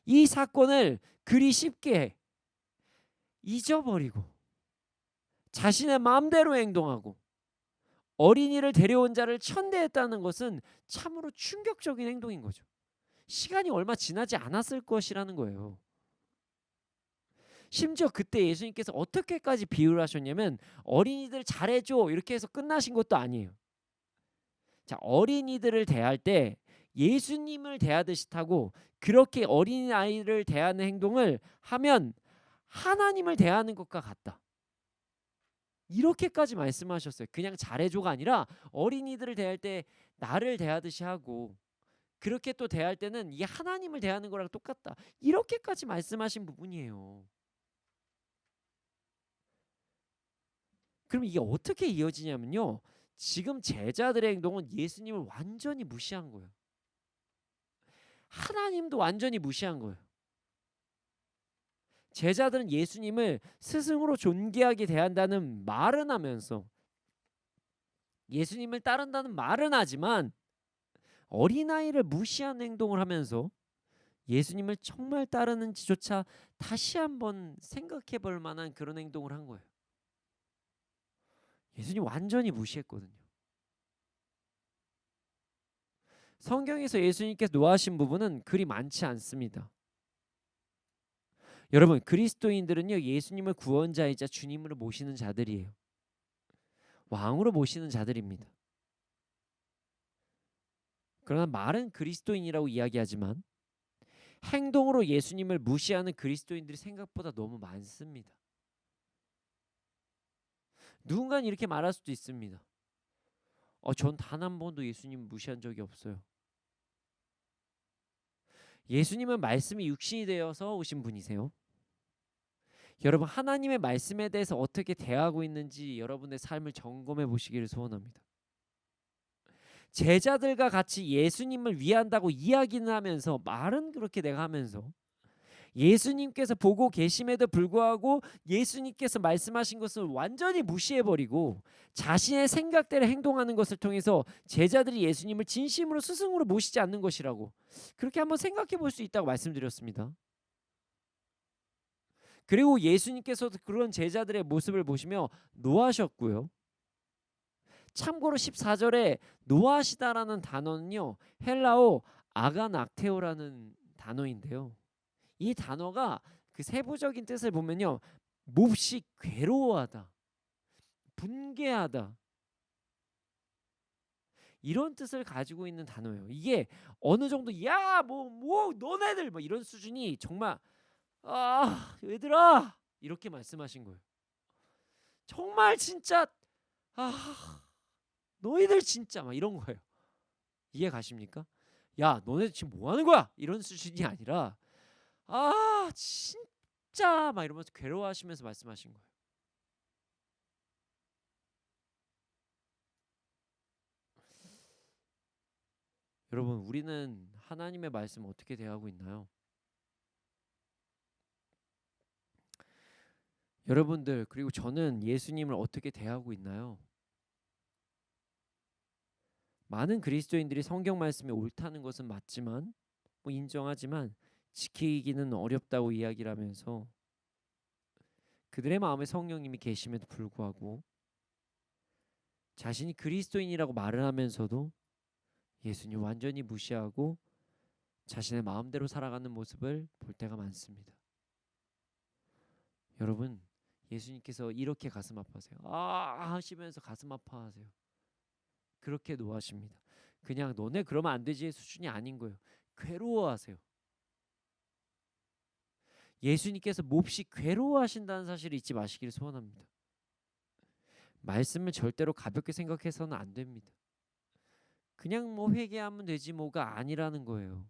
S3: 이 사건을 그리 쉽게 잊어버리고 자신의 마음대로 행동하고 어린이를 데려온 자를 천대했다는 것은 참으로 충격적인 행동인 거죠. 시간이 얼마 지나지 않았을 것이라는 거예요. 심지어 그때 예수님께서 어떻게까지 비유를 하셨냐면, 어린이들 잘해줘 이렇게 해서 끝나신 것도 아니에요. 자, 어린이들을 대할 때 예수님을 대하듯이 하고 그렇게 어린아이를 대하는 행동을 하면 하나님을 대하는 것과 같다. 이렇게까지 말씀하셨어요. 그냥 잘해줘가 아니라 어린이들을 대할 때 나를 대하듯이 하고 그렇게 또 대할 때는 이게 하나님을 대하는 거랑 똑같다. 이렇게까지 말씀하신 부분이에요. 그럼 이게 어떻게 이어지냐면요, 지금 제자들의 행동은 예수님을 완전히 무시한 거예요. 하나님도 완전히 무시한 거예요. 제자들은 예수님을 스승으로 존귀하게 대한다는 말은 하면서, 예수님을 따른다는 말은 하지만 어린아이를 무시한 행동을 하면서 예수님을 정말 따르는지조차 다시 한번 생각해 볼 만한 그런 행동을 한 거예요. 예수님 완전히 무시했거든요. 성경에서 예수님께서 노하신 부분은 그리 많지 않습니다. 여러분, 그리스도인들은요, 예수님을 구원자이자 주님으로 모시는 자들이에요. 왕으로 모시는 자들입니다. 그러나 말은 그리스도인이라고 이야기하지만 행동으로 예수님을 무시하는 그리스도인들이 생각보다 너무 많습니다. 누군가는 이렇게 말할 수도 있습니다. 전 단 한 번도 예수님 무시한 적이 없어요. 예수님은 말씀이 육신이 되어서 오신 분이세요. 여러분, 하나님의 말씀에 대해서 어떻게 대하고 있는지 여러분의 삶을 점검해 보시기를 소원합니다. 제자들과 같이 예수님을 위한다고 이야기는 하면서, 말은 그렇게 내가 하면서, 예수님께서 보고 계심에도 불구하고 예수님께서 말씀하신 것을 완전히 무시해버리고 자신의 생각대로 행동하는 것을 통해서 제자들이 예수님을 진심으로 스승으로 모시지 않는 것이라고, 그렇게 한번 생각해 볼 수 있다고 말씀드렸습니다. 그리고 예수님께서도 그런 제자들의 모습을 보시며 노하셨고요. 참고로 14절에 노하시다라는 단어는요, 헬라어 아가낙테오라는 단어인데요, 이 단어가 그 세부적인 뜻을 보면요, 몹시 괴로워하다, 분개하다, 이런 뜻을 가지고 있는 단어예요. 이게 어느 정도 뭐 너네들 뭐 이런 수준이 정말 얘들아 이렇게 말씀하신 거예요. 정말 진짜 너희들 진짜 막 이런 거예요. 이해 가십니까? 야, 너네들 지금 뭐 하는 거야? 이런 수준이 아니라 진짜 막 이러면서 괴로워하시면서 말씀하신 거예요. 여러분, 우리는 하나님의 말씀 어떻게 대하고 있나요? 여러분들, 그리고 저는 예수님을 어떻게 대하고 있나요? 많은 그리스도인들이 성경 말씀이 옳다는 것은 맞지만, 인정하지만 지키기는 어렵다고 이야기를 하면서 그들의 마음에 성령님이 계심에도 불구하고 자신이 그리스도인이라고 말을 하면서도 예수님 완전히 무시하고 자신의 마음대로 살아가는 모습을 볼 때가 많습니다. 여러분, 예수님께서 이렇게 가슴 아파하세요. 아 하시면서 가슴 아파하세요. 그렇게 노하십니다. 그냥 너네 그러면 안 되지 수준이 아닌 거예요. 괴로워하세요. 예수님께서 몹시 괴로워하신다는 사실을 잊지 마시기를 소원합니다. 말씀을 절대로 가볍게 생각해서는 안 됩니다. 그냥 뭐 회개하면 되지 뭐가 아니라는 거예요.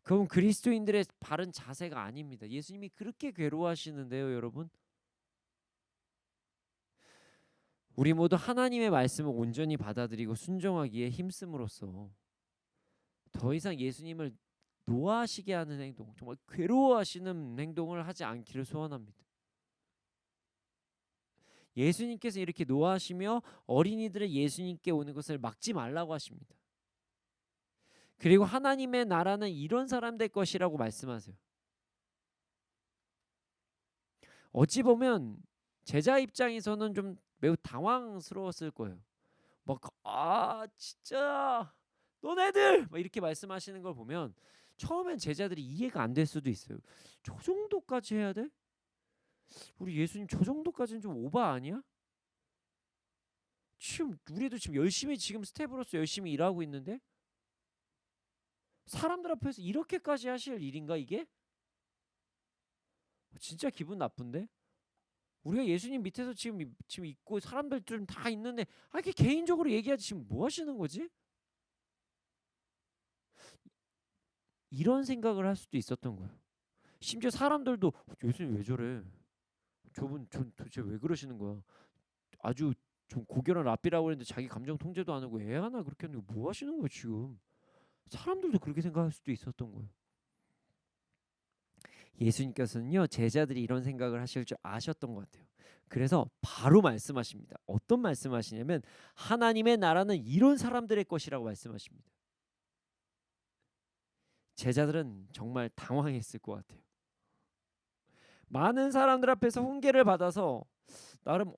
S3: 그건 그리스도인들의 바른 자세가 아닙니다. 예수님이 그렇게 괴로워하시는데요, 여러분. 우리 모두 하나님의 말씀을 온전히 받아들이고 순종하기에 힘씀으로써 더 이상 예수님을 노하시게 하는 행동, 정말 괴로워하시는 행동을 하지 않기를 소원합니다. 예수님께서 이렇게 노하시며 어린이들을 예수님께 오는 것을 막지 말라고 하십니다. 그리고 하나님의 나라는 이런 사람 될 것이라고 말씀하세요. 어찌 보면 제자 입장에서는 좀 매우 당황스러웠을 거예요. 막 진짜 너네들 막 이렇게 말씀하시는 걸 보면 처음엔 제자들이 이해가 안 될 수도 있어요. 저 정도까지 해야 돼? 우리 예수님 저 정도까지는 좀 오바 아니야? 지금 우리도 지금 열심히 지금 스텝으로서 열심히 일하고 있는데 사람들 앞에서 이렇게까지 하실 일인가 이게? 진짜 기분 나쁜데? 우리가 예수님 밑에서 지금 있고 사람들 좀 다 있는데 이렇게 개인적으로 얘기하지 지금 뭐 하시는 거지? 이런 생각을 할 수도 있었던 거예요. 심지어 사람들도 예수님 왜 저래? 저분 도대체 왜 그러시는 거야? 아주 좀 고결한 랍비라고 했는데 자기 감정 통제도 안 하고 애 하나 그렇게 하는 거 뭐 하시는 거야 지금? 사람들도 그렇게 생각할 수도 있었던 거예요. 예수님께서는요 제자들이 이런 생각을 하실 줄 아셨던 것 같아요. 그래서 바로 말씀하십니다. 어떤 말씀하시냐면 하나님의 나라는 이런 사람들의 것이라고 말씀하십니다. 제자들은 정말 당황했을 것 같아요. 많은 사람들 앞에서 훈계를 받아서 나름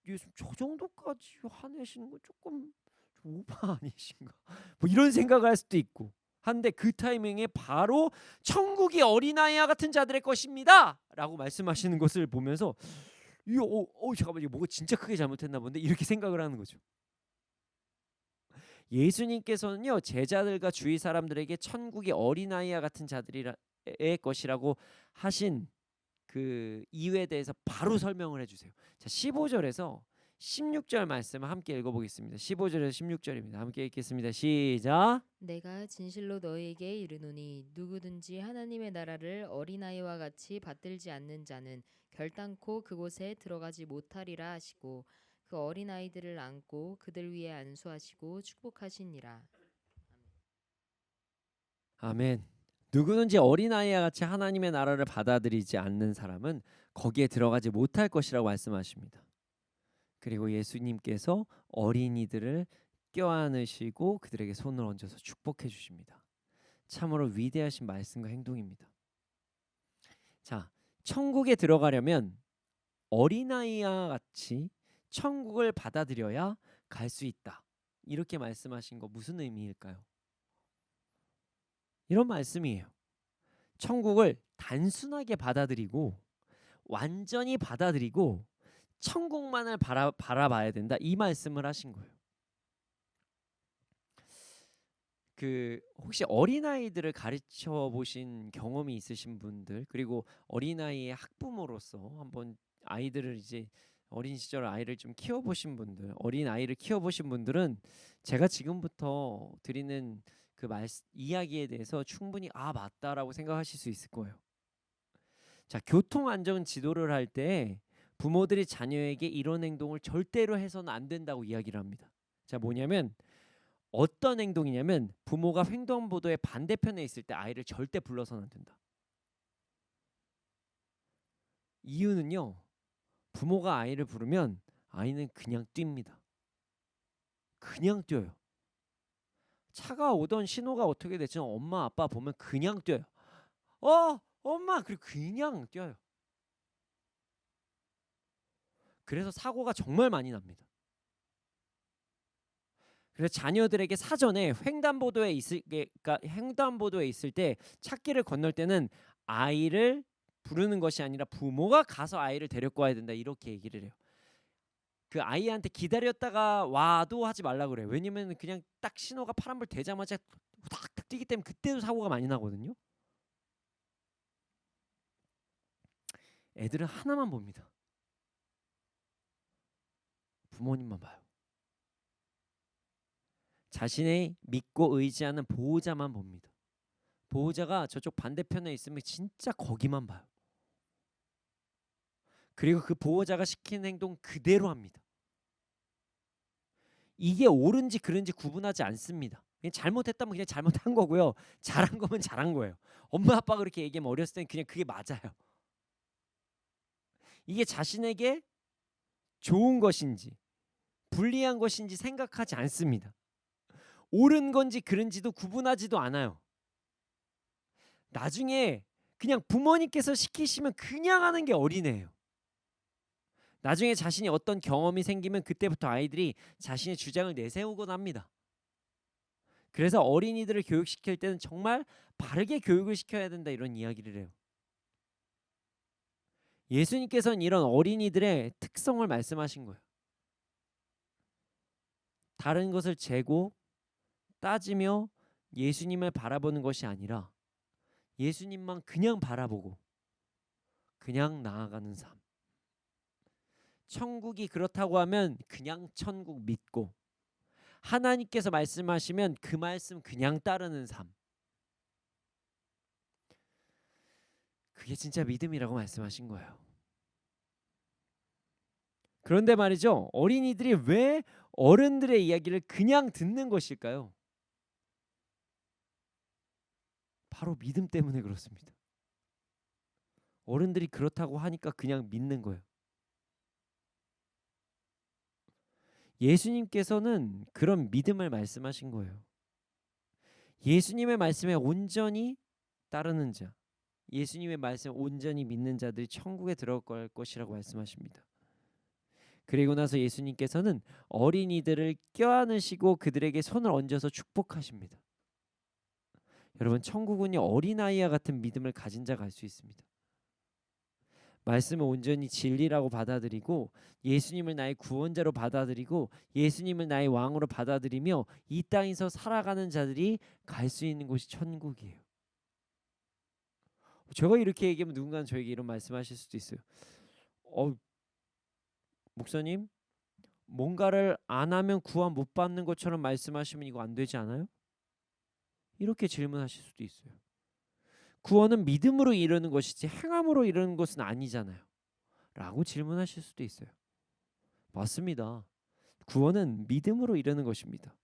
S3: 예수 저 정도까지 화내시는 거 조금 좀 오바 아니신가? 뭐 이런 생각을 할 수도 있고 한데 그 타이밍에 바로 천국이 어린아이와 같은 자들의 것입니다 라고 말씀하시는 것을 보면서 이거 잠깐만 이거 뭐가 진짜 크게 잘못했나 본데 이렇게 생각을 하는 거죠. 예수님께서는요 제자들과 주위 사람들에게 천국이 어린아이와 같은 자들의 것이라고 하신 그 이유에 대해서 바로 설명을 해주세요. 자 15절에서 16절 말씀을 함께 읽어보겠습니다. 15절에서 16절입니다. 함께 읽겠습니다. 시작.
S1: 내가 진실로 너희에게 이르노니 누구든지 하나님의 나라를 어린아이와 같이 받들지 않는 자는 결단코 그곳에 들어가지 못하리라 하시고 그 어린아이들을 안고 그들 위에 안수하시고 축복하시니라.
S3: 아멘. 누구든지 어린아이와 같이 하나님의 나라를 받아들이지 않는 사람은 거기에 들어가지 못할 것이라고 말씀하십니다. 그리고 예수님께서 어린이들을 껴안으시고 그들에게 손을 얹어서 축복해 주십니다. 참으로 위대하신 말씀과 행동입니다. 자, 천국에 들어가려면 어린아이와 같이 천국을 받아들여야 갈 수 있다. 이렇게 말씀하신 거 무슨 의미일까요? 이런 말씀이에요. 천국을 단순하게 받아들이고 완전히 받아들이고 천국만을 바라봐야 된다. 이 말씀을 하신 거예요. 그 혹시 어린아이들을 가르쳐 보신 경험이 있으신 분들 그리고 어린아이의 학부모로서 한번 아이들을 이제 어린 시절 아이를 좀 키워보신 분들 어린 아이를 키워보신 분들은 제가 지금부터 드리는 그 이야기에 대해서 충분히 맞다라고 생각하실 수 있을 거예요. 자, 교통안전 지도를 할 때 부모들이 자녀에게 이런 행동을 절대로 해서는 안 된다고 이야기를 합니다. 자, 뭐냐면 어떤 행동이냐면 부모가 횡단보도의 반대편에 있을 때 아이를 절대 불러서는 안 된다. 이유는요. 부모가 아이를 부르면 아이는 그냥 뜁니다. 그냥 뛰어요. 차가 오던 신호가 어떻게 됐든 엄마 아빠 보면 그냥 뛰어요. 엄마 그리고 그냥 뛰어요. 그래서 사고가 정말 많이 납니다. 그래서 자녀들에게 사전에 횡단보도에 있을 때 찾길을 건널 때는 아이를 부르는 것이 아니라 부모가 가서 아이를 데리고 와야 된다 이렇게 얘기를 해요. 그 아이한테 기다렸다가 와도 하지 말라 그래요. 왜냐면 그냥 딱 신호가 파란불 되자마자 탁탁 뛰기 때문에 그때도 사고가 많이 나거든요. 애들은 하나만 봅니다. 부모님만 봐요. 자신의 믿고 의지하는 보호자만 봅니다. 보호자가 저쪽 반대편에 있으면 진짜 거기만 봐요. 그리고 그 보호자가 시키는 행동 그대로 합니다. 이게 옳은지 그른지 구분하지 않습니다. 그냥 잘못했다면 그냥 잘못한 거고요. 잘한 거면 잘한 거예요. 엄마 아빠가 그렇게 얘기하면 어렸을 땐 그냥 그게 맞아요. 이게 자신에게 좋은 것인지 불리한 것인지 생각하지 않습니다. 옳은 건지 그른지도 구분하지도 않아요. 나중에 그냥 부모님께서 시키시면 그냥 하는 게 어린애예요. 나중에 자신이 어떤 경험이 생기면 그때부터 아이들이 자신의 주장을 내세우곤 합니다. 그래서 어린이들을 교육시킬 때는 정말 바르게 교육을 시켜야 된다 이런 이야기를 해요. 예수님께서는 이런 어린이들의 특성을 말씀하신 거예요. 다른 것을 재고 따지며 예수님을 바라보는 것이 아니라 예수님만 그냥 바라보고 그냥 나아가는 삶. 천국이 그렇다고 하면 그냥 천국 믿고 하나님께서 말씀하시면 그 말씀 그냥 따르는 삶. 그게 진짜 믿음이라고 말씀하신 거예요. 그런데 말이죠. 어린이들이 왜 어른들의 이야기를 그냥 듣는 것일까요? 바로 믿음 때문에 그렇습니다. 어른들이 그렇다고 하니까 그냥 믿는 거예요. 예수님께서는 그런 믿음을 말씀하신 거예요. 예수님의 말씀에 온전히 따르는 자, 예수님의 말씀을 온전히 믿는 자들이 천국에 들어갈 것이라고 말씀하십니다. 그리고 나서 예수님께서는 어린이들을 껴안으시고 그들에게 손을 얹어서 축복하십니다. 여러분, 천국은요 어린아이와 같은 믿음을 가진 자가 갈 수 있습니다. 말씀을 온전히 진리라고 받아들이고 예수님을 나의 구원자로 받아들이고 예수님을 나의 왕으로 받아들이며 이 땅에서 살아가는 자들이 갈 수 있는 곳이 천국이에요. 제가 이렇게 얘기하면 누군가는 저에게 이런 말씀하실 수도 있어요. 목사님, 뭔가를 안 하면 구원 못 받는 것처럼 말씀하시면 이거 안 되지 않아요? 이렇게 질문하실 수도 있어요. 구원은 믿음으로 이루는 것이지 행함으로 이루는 것은 아니잖아요. 라고 질문하실 수도 있어요. 맞습니다. 구원은 믿음으로 이루는 것입니다.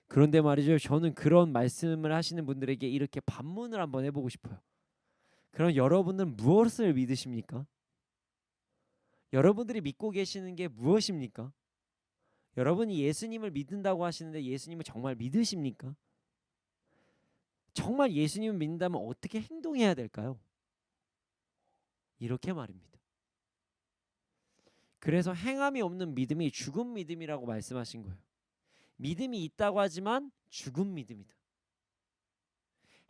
S3: 그런데 말이죠. 저는 그런 말씀을 하시는 분들에게 이렇게 반문을 한번 해보고 싶어요. 그럼 여러분은 무엇을 믿으십니까? 여러분들이 믿고 계시는 게 무엇입니까? 여러분이 예수님을 믿는다고 하시는데 예수님을 정말 믿으십니까? 정말 예수님을 믿는다면 어떻게 행동해야 될까요? 이렇게 말입니다. 그래서 행함이 없는 믿음이 죽은 믿음이라고 말씀하신 거예요. 믿음이 있다고 하지만 죽은 믿음이다.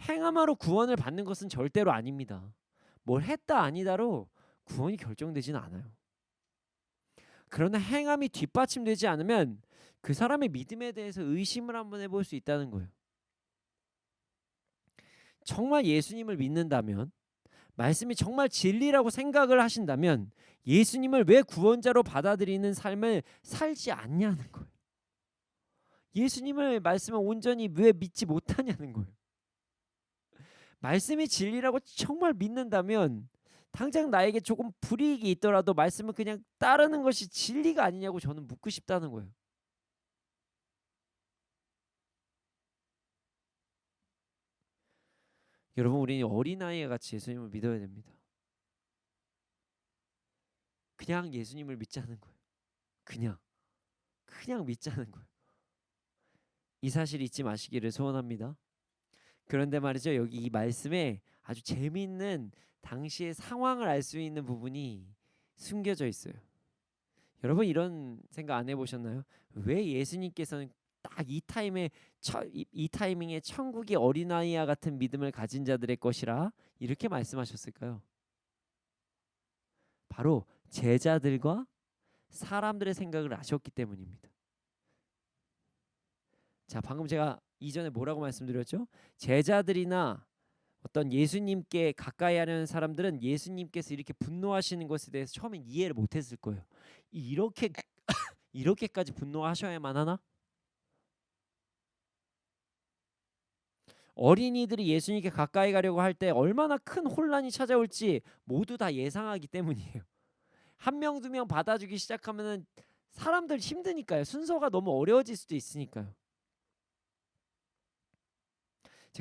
S3: 행함으로 구원을 받는 것은 절대로 아닙니다. 뭘 했다 아니다로 구원이 결정되지는 않아요. 그러나 행함이 뒷받침되지 않으면 그 사람의 믿음에 대해서 의심을 한번 해볼 수 있다는 거예요. 정말 예수님을 믿는다면, 말씀이 정말 진리라고 생각을 하신다면 예수님을 왜 구원자로 받아들이는 삶을 살지 않냐는 거예요. 예수님의 말씀을 온전히 왜 믿지 못하냐는 거예요. 말씀이 진리라고 정말 믿는다면 당장 나에게 조금 불이익이 있더라도 말씀을 그냥 따르는 것이 진리가 아니냐고 저는 묻고 싶다는 거예요. 여러분, 우리는 어린아이와 같이 예수님을 믿어야 됩니다. 그냥 예수님을 믿자는 거예요. 그냥 믿자는 거예요. 이 사실 잊지 마시기를 소원합니다. 그런데 말이죠, 여기 이 말씀에 아주 재미있는 당시의 상황을 알 수 있는 부분이 숨겨져 있어요. 여러분, 이런 생각 안 해보셨나요? 왜 예수님께서는 딱 이 타이밍에 천국이 어린아이와 같은 믿음을 가진 자들의 것이라 이렇게 말씀하셨을까요? 바로 제자들과 사람들의 생각을 아셨기 때문입니다. 자, 방금 제가 이전에 뭐라고 말씀드렸죠? 제자들이나 어떤 예수님께 가까이 하려는 사람들은 예수님께서 이렇게 분노하시는 것에 대해서 처음엔 이해를 못했을 거예요. 이렇게 이렇게까지 분노하셔야만 하나? 어린이들이 예수님께 가까이 가려고 할 때 얼마나 큰 혼란이 찾아올지 모두 다 예상하기 때문이에요. 한 명, 두 명 받아주기 시작하면은 사람들 힘드니까요. 순서가 너무 어려워질 수도 있으니까요.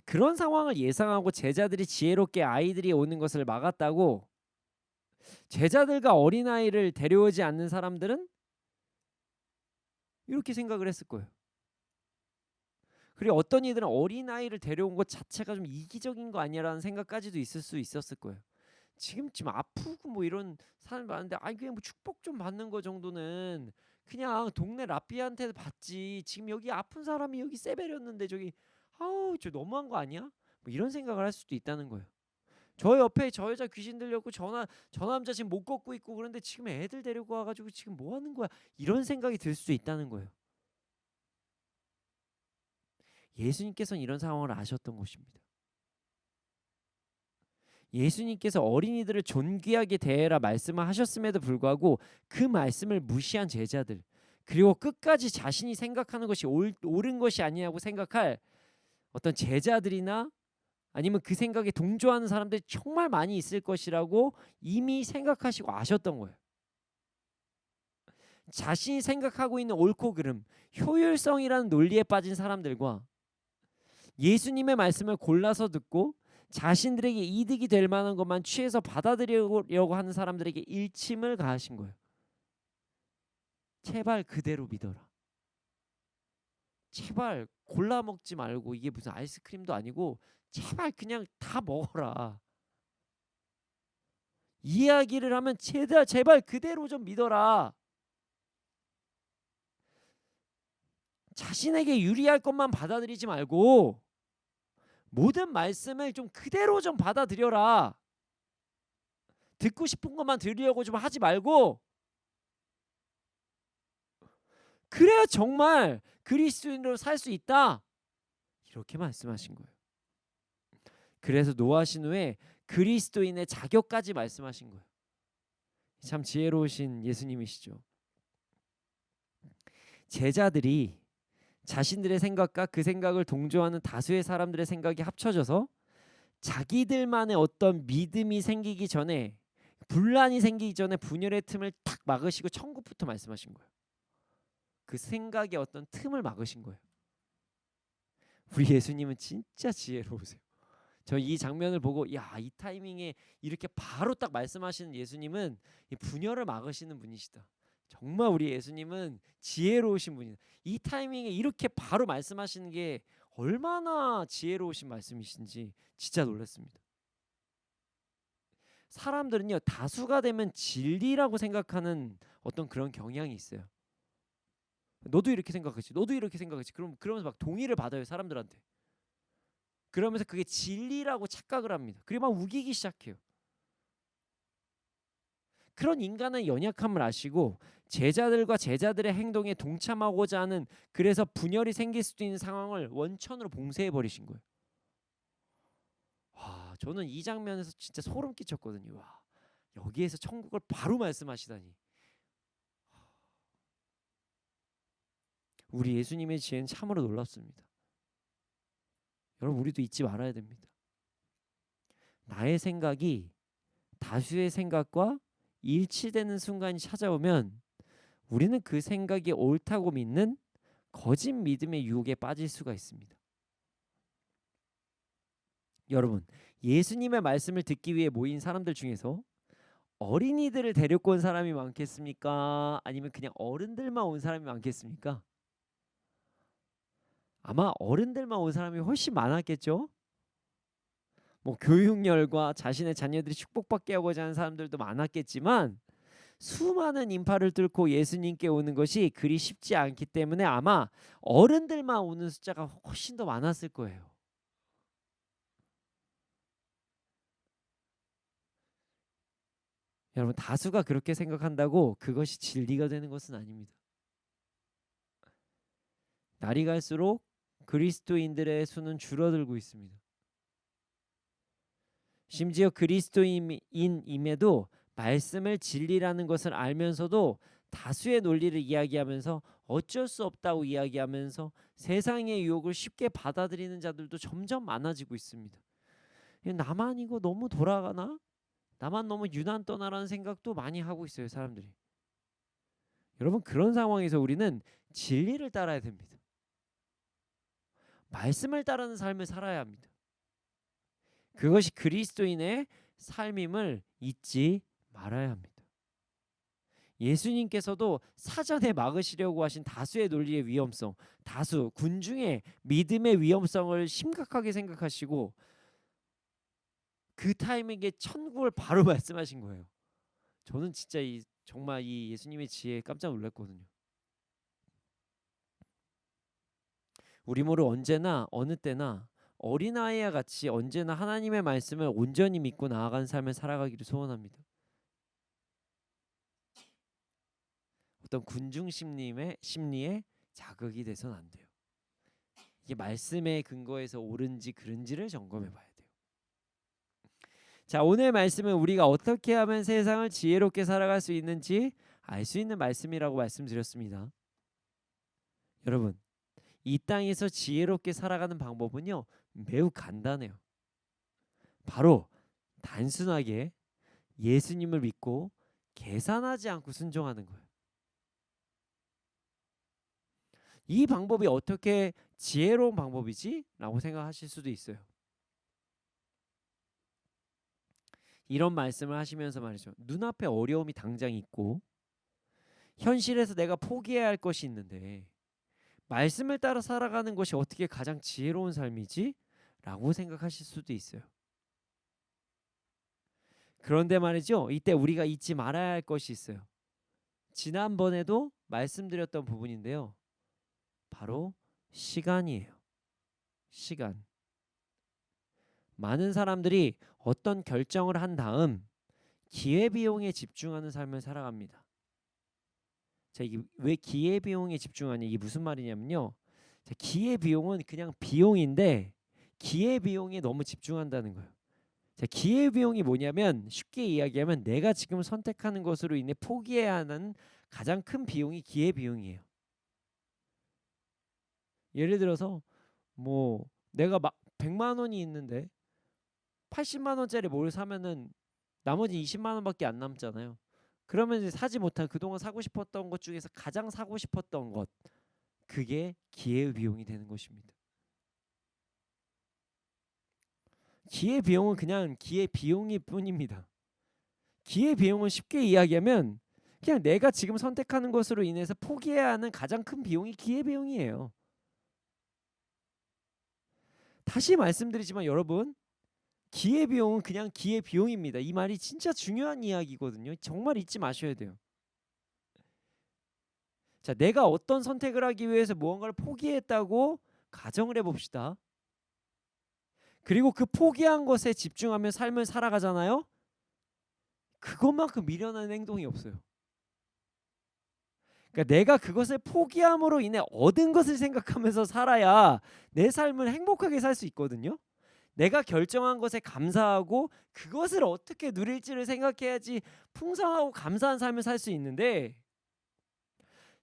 S3: 그런 상황을 예상하고 제자들이 지혜롭게 아이들이 오는 것을 막았다고 제자들과 어린아이를 데려오지 않는 사람들은 이렇게 생각을 했을 거예요. 그리고 어떤 이들은 어린아이를 데려온 것 자체가 좀 이기적인 거 아니야라는 생각까지도 있을 수 있었을 거예요. 지금 아프고 뭐 이런 사람이 많은데 그냥 뭐 축복 좀 받는 거 정도는 그냥 동네 랍비한테 받지. 지금 여기 아픈 사람이 여기 세베렸는데 저기 아우 저 너무한 거 아니야? 뭐 이런 생각을 할 수도 있다는 거예요. 저 옆에 저 여자 귀신 들렸고 저 남자 지금 못 걷고 있고 그런데 지금 애들 데리고 와가지고 지금 뭐 하는 거야? 이런 생각이 들 수도 있다는 거예요. 예수님께서는 이런 상황을 아셨던 것입니다. 예수님께서 어린이들을 존귀하게 대해라 말씀을 하셨음에도 불구하고 그 말씀을 무시한 제자들, 그리고 끝까지 자신이 생각하는 것이 옳은 것이 아니냐고 생각할 어떤 제자들이나 아니면 그 생각에 동조하는 사람들이 정말 많이 있을 것이라고 이미 생각하시고 아셨던 거예요. 자신이 생각하고 있는 옳고 그름, 효율성이라는 논리에 빠진 사람들과 예수님의 말씀을 골라서 듣고 자신들에게 이득이 될 만한 것만 취해서 받아들이려고 하는 사람들에게 일침을 가하신 거예요. 제발 그대로 믿어라. 제발 골라 먹지 말고, 이게 무슨 아이스크림도 아니고 제발 그냥 다 먹어라. 이야기를 하면 제발 그대로 좀 믿어라. 자신에게 유리할 것만 받아들이지 말고 모든 말씀을 좀 그대로 좀 받아들여라. 듣고 싶은 것만 들으려고 좀 하지 말고, 그래야 정말 그리스도인으로 살 수 있다. 이렇게 말씀하신 거예요. 그래서 노하신 후에 그리스도인의 자격까지 말씀하신 거예요. 참 지혜로우신 예수님이시죠. 제자들이 자신들의 생각과 그 생각을 동조하는 다수의 사람들의 생각이 합쳐져서 자기들만의 어떤 믿음이 생기기 전에, 분란이 생기기 전에 분열의 틈을 탁 막으시고 천국부터 말씀하신 거예요. 그 생각의 어떤 틈을 막으신 거예요. 우리 예수님은 진짜 지혜로우세요. 저 이 장면을 보고 야, 이 타이밍에 이렇게 바로 딱 말씀하시는 예수님은 이 분열을 막으시는 분이시다. 정말 우리 예수님은 지혜로우신 분이다. 이 타이밍에 이렇게 바로 말씀하시는 게 얼마나 지혜로우신 말씀이신지 진짜 놀랐습니다. 사람들은요, 다수가 되면 진리라고 생각하는 어떤 그런 경향이 있어요. 너도 이렇게 생각하지, 너도 이렇게 생각하지. 그러면서 막 동의를 받아요, 사람들한테. 그러면서 그게 진리라고 착각을 합니다. 그리고 막 우기기 시작해요. 그런 인간의 연약함을 아시고 제자들과 제자들의 행동에 동참하고자 하는, 그래서 분열이 생길 수도 있는 상황을 원천으로 봉쇄해 버리신 거예요. 와, 저는 이 장면에서 진짜 소름 끼쳤거든요. 와, 여기에서 천국을 바로 말씀하시다니. 우리 예수님의 지혜는 참으로 놀랍습니다. 여러분, 우리도 잊지 말아야 됩니다. 나의 생각이 다수의 생각과 일치되는 순간이 찾아오면 우리는 그 생각이 옳다고 믿는 거짓 믿음의 유혹에 빠질 수가 있습니다. 여러분, 예수님의 말씀을 듣기 위해 모인 사람들 중에서 어린이들을 데리고 온 사람이 많겠습니까? 아니면 그냥 어른들만 온 사람이 많겠습니까? 아마 어른들만 온 사람이 훨씬 많았겠죠? 뭐 교육열과 자신의 자녀들이 축복받게 하고자 하는 사람들도 많았겠지만, 수많은 인파를 뚫고 예수님께 오는 것이 그리 쉽지 않기 때문에 아마 어른들만 오는 숫자가 훨씬 더 많았을 거예요. 여러분, 다수가 그렇게 생각한다고 그것이 진리가 되는 것은 아닙니다. 날이 갈수록 그리스도인들의 수는 줄어들고 있습니다. 심지어 그리스도인임에도 말씀을 진리라는 것을 알면서도 다수의 논리를 이야기하면서 어쩔 수 없다고 이야기하면서 세상의 유혹을 쉽게 받아들이는 자들도 점점 많아지고 있습니다. 나만 이거 너무 돌아가나? 나만 너무 유난 떠나라는 생각도 많이 하고 있어요, 사람들이. 여러분, 그런 상황에서 우리는 진리를 따라야 됩니다. 말씀을 따르는 삶을 살아야 합니다. 그것이 그리스도인의 삶임을 잊지 말아야 합니다. 예수님께서도 사전에 막으시려고 하신 다수의 논리의 위험성, 다수 군중의 믿음의 위험성을 심각하게 생각하시고 그 타이밍에 천국을 바로 말씀하신 거예요. 저는 진짜 정말 이 예수님의 지혜에 깜짝 놀랐거든요. 우리 모두 언제나 어느 때나 어린아이와 같이 언제나 하나님의 말씀을 온전히 믿고 나아가는 삶을 살아가기를 소원합니다. 어떤 군중 심리에 자극이 돼서는 안 돼요. 이게 말씀의 근거에서 옳은지 그른지를 점검해 봐야 돼요. 자, 오늘 말씀은 우리가 어떻게 하면 세상을 지혜롭게 살아갈 수 있는지 알 수 있는 말씀이라고 말씀드렸습니다. 여러분, 이 땅에서 지혜롭게 살아가는 방법은요, 매우 간단해요. 바로 단순하게 예수님을 믿고 계산하지 않고 순종하는 거예요. 이 방법이 어떻게 지혜로운 방법이지? 라고 생각하실 수도 있어요. 이런 말씀을 하시면서 말이죠. 눈앞에 어려움이 당장 있고 현실에서 내가 포기해야 할 것이 있는데 말씀을 따라 살아가는 것이 어떻게 가장 지혜로운 삶이지? 라고 생각하실 수도 있어요. 그런데 말이죠. 이때 우리가 잊지 말아야 할 것이 있어요. 지난번에도 말씀드렸던 부분인데요. 바로 시간이에요. 시간. 많은 사람들이 어떤 결정을 한 다음 기회비용에 집중하는 삶을 살아갑니다. 자, 이게 왜 기회비용에 집중하냐, 이게 무슨 말이냐면요. 자, 기회비용은 그냥 비용인데 기회비용에 너무 집중한다는 거예요. 자, 기회비용이 뭐냐면 쉽게 이야기하면 내가 지금 선택하는 것으로 인해 포기해야 하는 가장 큰 비용이 기회비용이에요. 예를 들어서 뭐 내가 막 100만 원이 있는데 80만 원짜리 뭘 사면은 나머지 20만 원밖에 안 남잖아요. 그러면 이제 사지 못한 그동안 사고 싶었던 것 중에서 가장 사고 싶었던 것, 그게 기회비용이 되는 것입니다. 기회비용은 그냥 기회비용일 뿐입니다. 기회비용은 쉽게 이야기하면 그냥 내가 지금 선택하는 것으로 인해서 포기해야 하는 가장 큰 비용이 기회비용이에요. 다시 말씀드리지만 여러분, 기회비용은 그냥 기회비용입니다. 이 말이 진짜 중요한 이야기거든요. 정말 잊지 마셔야 돼요. 자, 내가 어떤 선택을 하기 위해서 무언가를 포기했다고 가정을 해봅시다. 그리고 그 포기한 것에 집중하며 삶을 살아가잖아요. 그것만큼 미련한 행동이 없어요. 그러니까 내가 그것을 포기함으로 인해 얻은 것을 생각하면서 살아야 내 삶을 행복하게 살 수 있거든요. 내가 결정한 것에 감사하고 그것을 어떻게 누릴지를 생각해야지 풍성하고 감사한 삶을 살 수 있는데,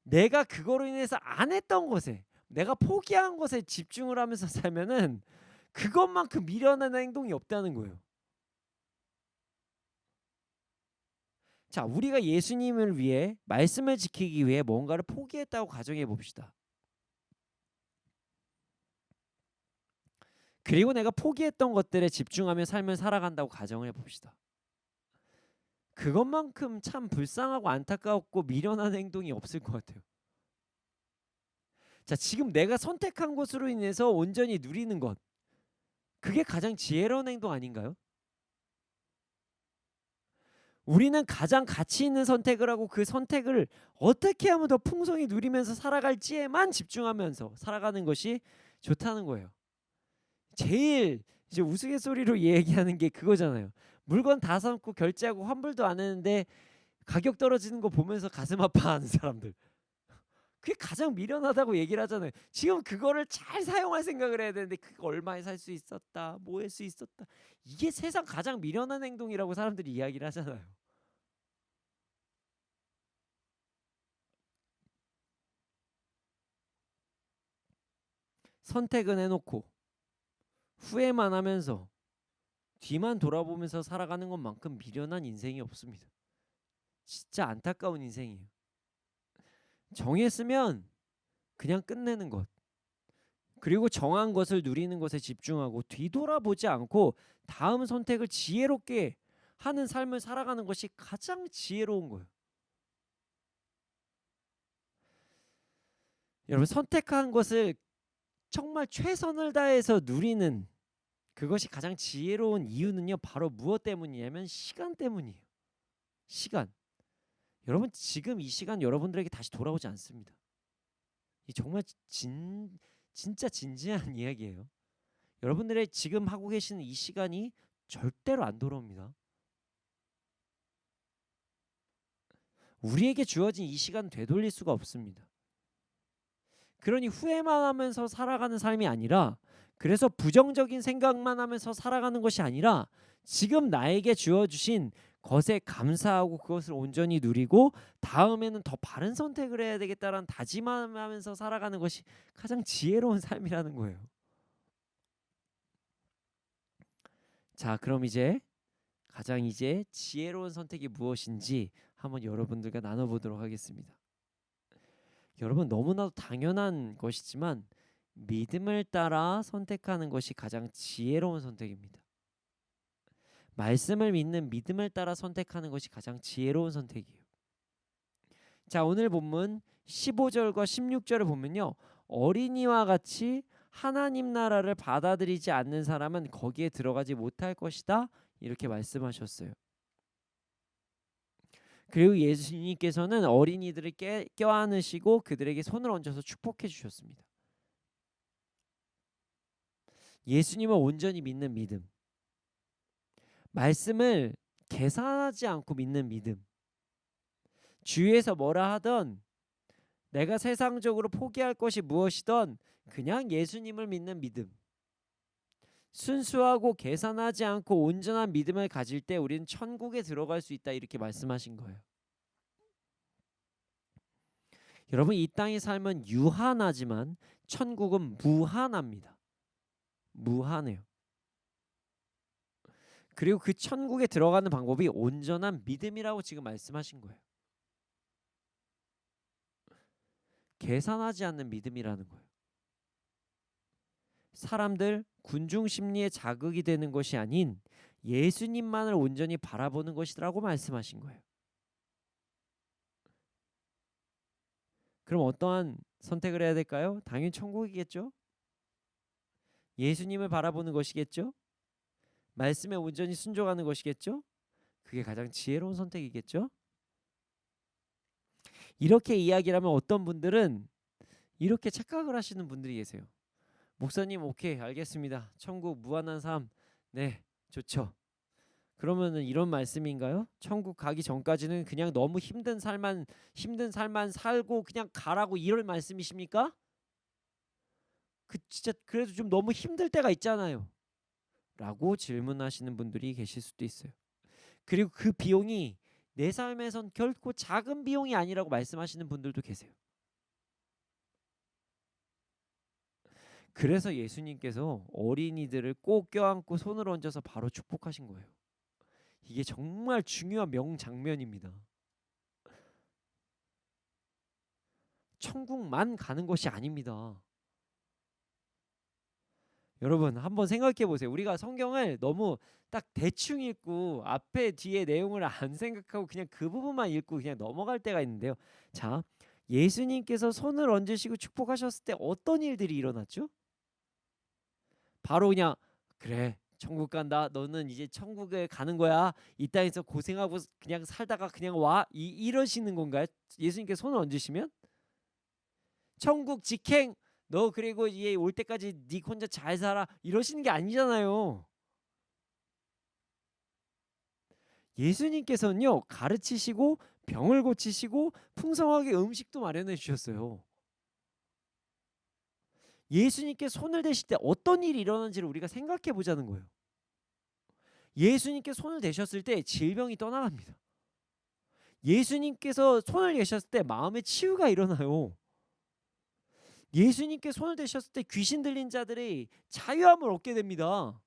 S3: 내가 그거로 인해서 안 했던 것에, 내가 포기한 것에 집중을 하면서 살면은 그것만큼 미련한 행동이 없다는 거예요. 자, 우리가 예수님을 위해 말씀을 지키기 위해 뭔가를 포기했다고 가정해 봅시다. 그리고 내가 포기했던 것들에 집중하며 삶을 살아간다고 가정을 해봅시다. 그것만큼 참 불쌍하고 안타깝고 미련한 행동이 없을 것 같아요. 자, 지금 내가 선택한 것으로 인해서 온전히 누리는 것, 그게 가장 지혜로운 행동 아닌가요? 우리는 가장 가치 있는 선택을 하고 그 선택을 어떻게 하면 더 풍성히 누리면서 살아갈지에만 집중하면서 살아가는 것이 좋다는 거예요. 제일 이제 우스갯소리로 얘기하는 게 그거잖아요. 물건 다 사놓고 결제하고 환불도 안 했는데 가격 떨어지는 거 보면서 가슴 아파하는 사람들. 그게 가장 미련하다고 얘기를 하잖아요. 지금 그거를 잘 사용할 생각을 해야 되는데 그거 얼마에 살 수 있었다, 뭐 할 수 있었다. 이게 세상 가장 미련한 행동이라고 사람들이 이야기를 하잖아요. 선택은 해놓고 후회만 하면서 뒤만 돌아보면서 살아가는 것만큼 미련한 인생이 없습니다. 진짜 안타까운 인생이에요. 정했으면 그냥 끝내는 것. 그리고 정한 것을 누리는 것에 집중하고 뒤돌아보지 않고 다음 선택을 지혜롭게 하는 삶을 살아가는 것이 가장 지혜로운 거예요. 여러분, 선택한 것을 정말 최선을 다해서 누리는 그것이 가장 지혜로운 이유는요, 바로 무엇 때문이냐면 시간 때문이에요. 시간. 여러분, 지금 이 시간 여러분들에게 다시 돌아오지 않습니다. 이 정말 진짜 진지한 이야기예요. 여러분들의 지금 하고 계시는 이 시간이 절대로 안 돌아옵니다. 우리에게 주어진 이 시간 되돌릴 수가 없습니다. 그러니 후회만 하면서 살아가는 삶이 아니라, 그래서 부정적인 생각만 하면서 살아가는 것이 아니라 지금 나에게 주어주신 것에 감사하고 그것을 온전히 누리고 다음에는 더 바른 선택을 해야 되겠다라는 다짐하면서 살아가는 것이 가장 지혜로운 삶이라는 거예요. 자, 그럼 이제 가장 지혜로운 선택이 무엇인지 한번 여러분들과 나눠보도록 하겠습니다. 여러분, 너무나도 당연한 것이지만 믿음을 따라 선택하는 것이 가장 지혜로운 선택입니다. 말씀을 믿는 믿음을 따라 선택하는 것이 가장 지혜로운 선택이에요. 자, 오늘 본문 15절과 16절을 보면요, 어린이와 같이 하나님 나라를 받아들이지 않는 사람은 거기에 들어가지 못할 것이다, 이렇게 말씀하셨어요. 그리고 예수님께서는 어린이들을 껴안으시고 그들에게 손을 얹어서 축복해 주셨습니다. 예수님을 온전히 믿는 믿음, 말씀을 계산하지 않고 믿는 믿음, 주위에서 뭐라 하던 내가 세상적으로 포기할 것이 무엇이든 그냥 예수님을 믿는 믿음, 순수하고 계산하지 않고 온전한 믿음을 가질 때 우리는 천국에 들어갈 수 있다, 이렇게 말씀하신 거예요. 여러분, 이 땅의 삶은 유한하지만 천국은 무한합니다. 무한해요. 그리고 그 천국에 들어가는 방법이 온전한 믿음이라고 지금 말씀하신 거예요. 계산하지 않는 믿음이라는 거예요. 사람들 군중 심리에 자극이 되는 것이 아닌 예수님만을 온전히 바라보는 것이라고 말씀하신 거예요. 그럼 어떠한 선택을 해야 될까요? 당연히 천국이겠죠. 예수님을 바라보는 것이겠죠. 말씀에 온전히 순종하는 것이겠죠. 그게 가장 지혜로운 선택이겠죠. 이렇게 이야기를 하면 어떤 분들은 이렇게 착각을 하시는 분들이 계세요. 목사님, 오케이, 알겠습니다. 천국 무한한 삶, 네, 좋죠. 그러면은 이런 말씀인가요? 천국 가기 전까지는 그냥 너무 힘든 삶만 살고 그냥 가라고, 이럴 말씀이십니까? 진짜 그래도 좀 너무 힘들 때가 있잖아요, 라고 질문하시는 분들이 계실 수도 있어요. 그리고 그 비용이 내 삶에선 결코 작은 비용이 아니라고 말씀하시는 분들도 계세요. 그래서 예수님께서 어린이들을 꼭 껴안고 손을 얹어서 바로 축복하신 거예요. 이게 정말 중요한 명장면입니다. 천국만 가는 것이 아닙니다. 여러분, 한번 생각해 보세요. 우리가 성경을 너무 딱 대충 읽고 앞에 뒤에 내용을 안 생각하고 그냥 그 부분만 읽고 그냥 넘어갈 때가 있는데요. 자, 예수님께서 손을 얹으시고 축복하셨을 때 어떤 일들이 일어났죠? 바로 그냥 그래, 천국 간다, 너는 이제 천국에 가는 거야, 이 땅에서 고생하고 그냥 살다가 그냥 와, 이러시는 건가요? 예수님께서 손을 얹으시면 천국 직행, 너 그리고 이제 올 때까지 네 혼자 잘 살아, 이러시는 게 아니잖아요. 예수님께서는요 가르치시고 병을 고치시고 풍성하게 음식도 마련해 주셨어요. 예수님께 손을 대실 때 어떤 일이 일어나는지를 우리가 생각해 보자는 거예요. 예수님께 손을 대셨을 때 질병이 떠나갑니다. 예수님께서 손을 대셨을 때 마음의 치유가 일어나요. 예수님께 손을 대셨을 때 귀신 들린 자들이 자유함을 얻게 됩니다.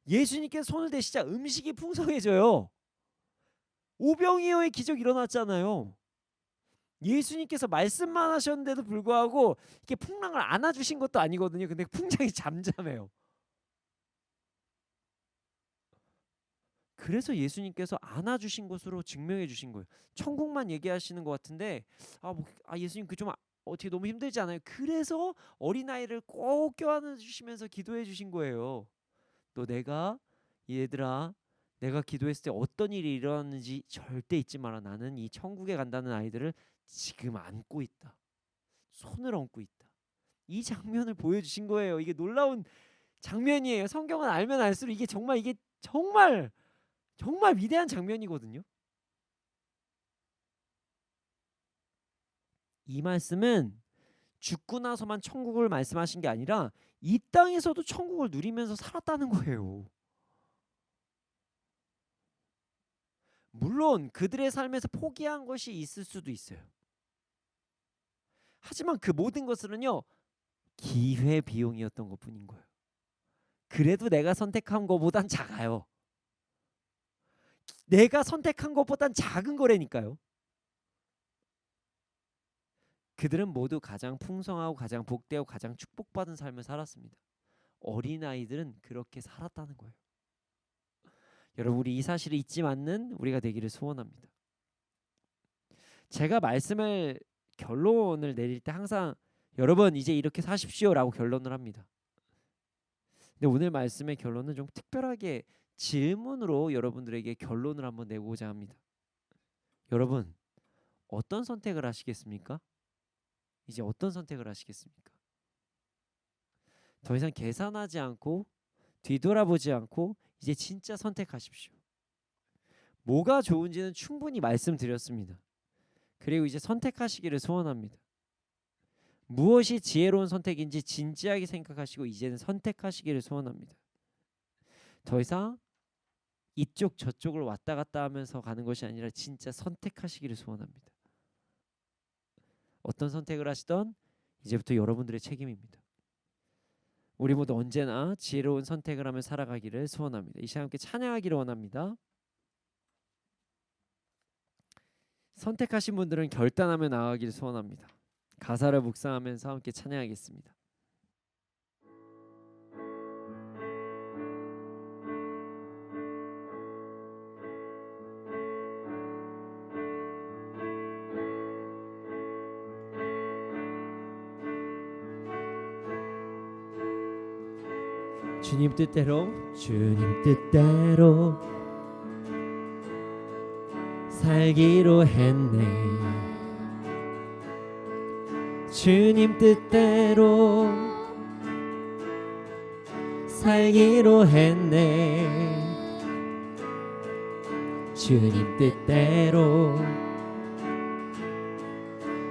S3: 예수님께 손을 대시자 음식이 풍성해져요. 오병이어의 기적 일어났잖아요. 예수님께서 말씀만 하셨는데도 불구하고 이렇게 풍랑을 안아주신 것도 아니거든요. 근데 풍랑이 잠잠해요. 그래서 예수님께서 안아주신 것으로 증명해 주신 거예요. 천국만 얘기하시는 것 같은데 예수님 그 좀 어떻게 너무 힘들지 않아요? 그래서 어린아이를 꼭 껴안아 주시면서 기도해 주신 거예요. 너 얘들아 내가 기도했을 때 어떤 일이 일어났는지 절대 잊지 마라. 나는 이 천국에 간다는 아이들을 지금 안고 있다. 손을 얹고 있다. 이 장면을 보여주신 거예요. 이게 놀라운 장면이에요. 성경은 알면 알수록 이게 정말 위대한 장면이거든요. 이 말씀은 죽고 나서만 천국을 말씀하신 게 아니라 이 땅에서도 천국을 누리면서 살았다는 거예요. 물론 그들의 삶에서 포기한 것이 있을 수도 있어요. 하지만 그 모든 것은요 기회 비용이었던 것뿐인 거예요. 그래도 내가 선택한 것보단 작아요. 내가 선택한 것보단 작은 거라니까요. 그들은 모두 가장 풍성하고 가장 복되고 가장 축복받은 삶을 살았습니다. 어린아이들은 그렇게 살았다는 거예요. 여러분 우리 이 사실을 잊지 않는 우리가 되기를 소원합니다. 제가 결론을 내릴 때 항상 여러분 이제 이렇게 사십시오라고 결론을 합니다. 근데 오늘 말씀의 결론은 좀 특별하게 질문으로 여러분들에게 결론을 한번 내고자 합니다. 여러분 어떤 선택을 하시겠습니까? 이제 어떤 선택을 하시겠습니까? 더 이상 계산하지 않고 뒤돌아보지 않고 이제 진짜 선택하십시오. 뭐가 좋은지는 충분히 말씀드렸습니다. 그리고 이제 선택하시기를 소원합니다. 무엇이 지혜로운 선택인지 진지하게 생각하시고 이제는 선택하시기를 소원합니다. 더 이상 이쪽 저쪽을 왔다 갔다 하면서 가는 것이 아니라 진짜 선택하시기를 소원합니다. 어떤 선택을 하시던 이제부터 여러분들의 책임입니다. 우리 모두 언제나 지혜로운 선택을 하며 살아가기를 소원합니다. 이 시간 함께 찬양하기를 원합니다. 선택하신 분들은 결단하며 나아가기를 소원합니다. 가사를 묵상하면서 함께 찬양하겠습니다. 주님 뜻대로 살기로 했네. 주님 뜻대로 살기로 했네. 주님 뜻대로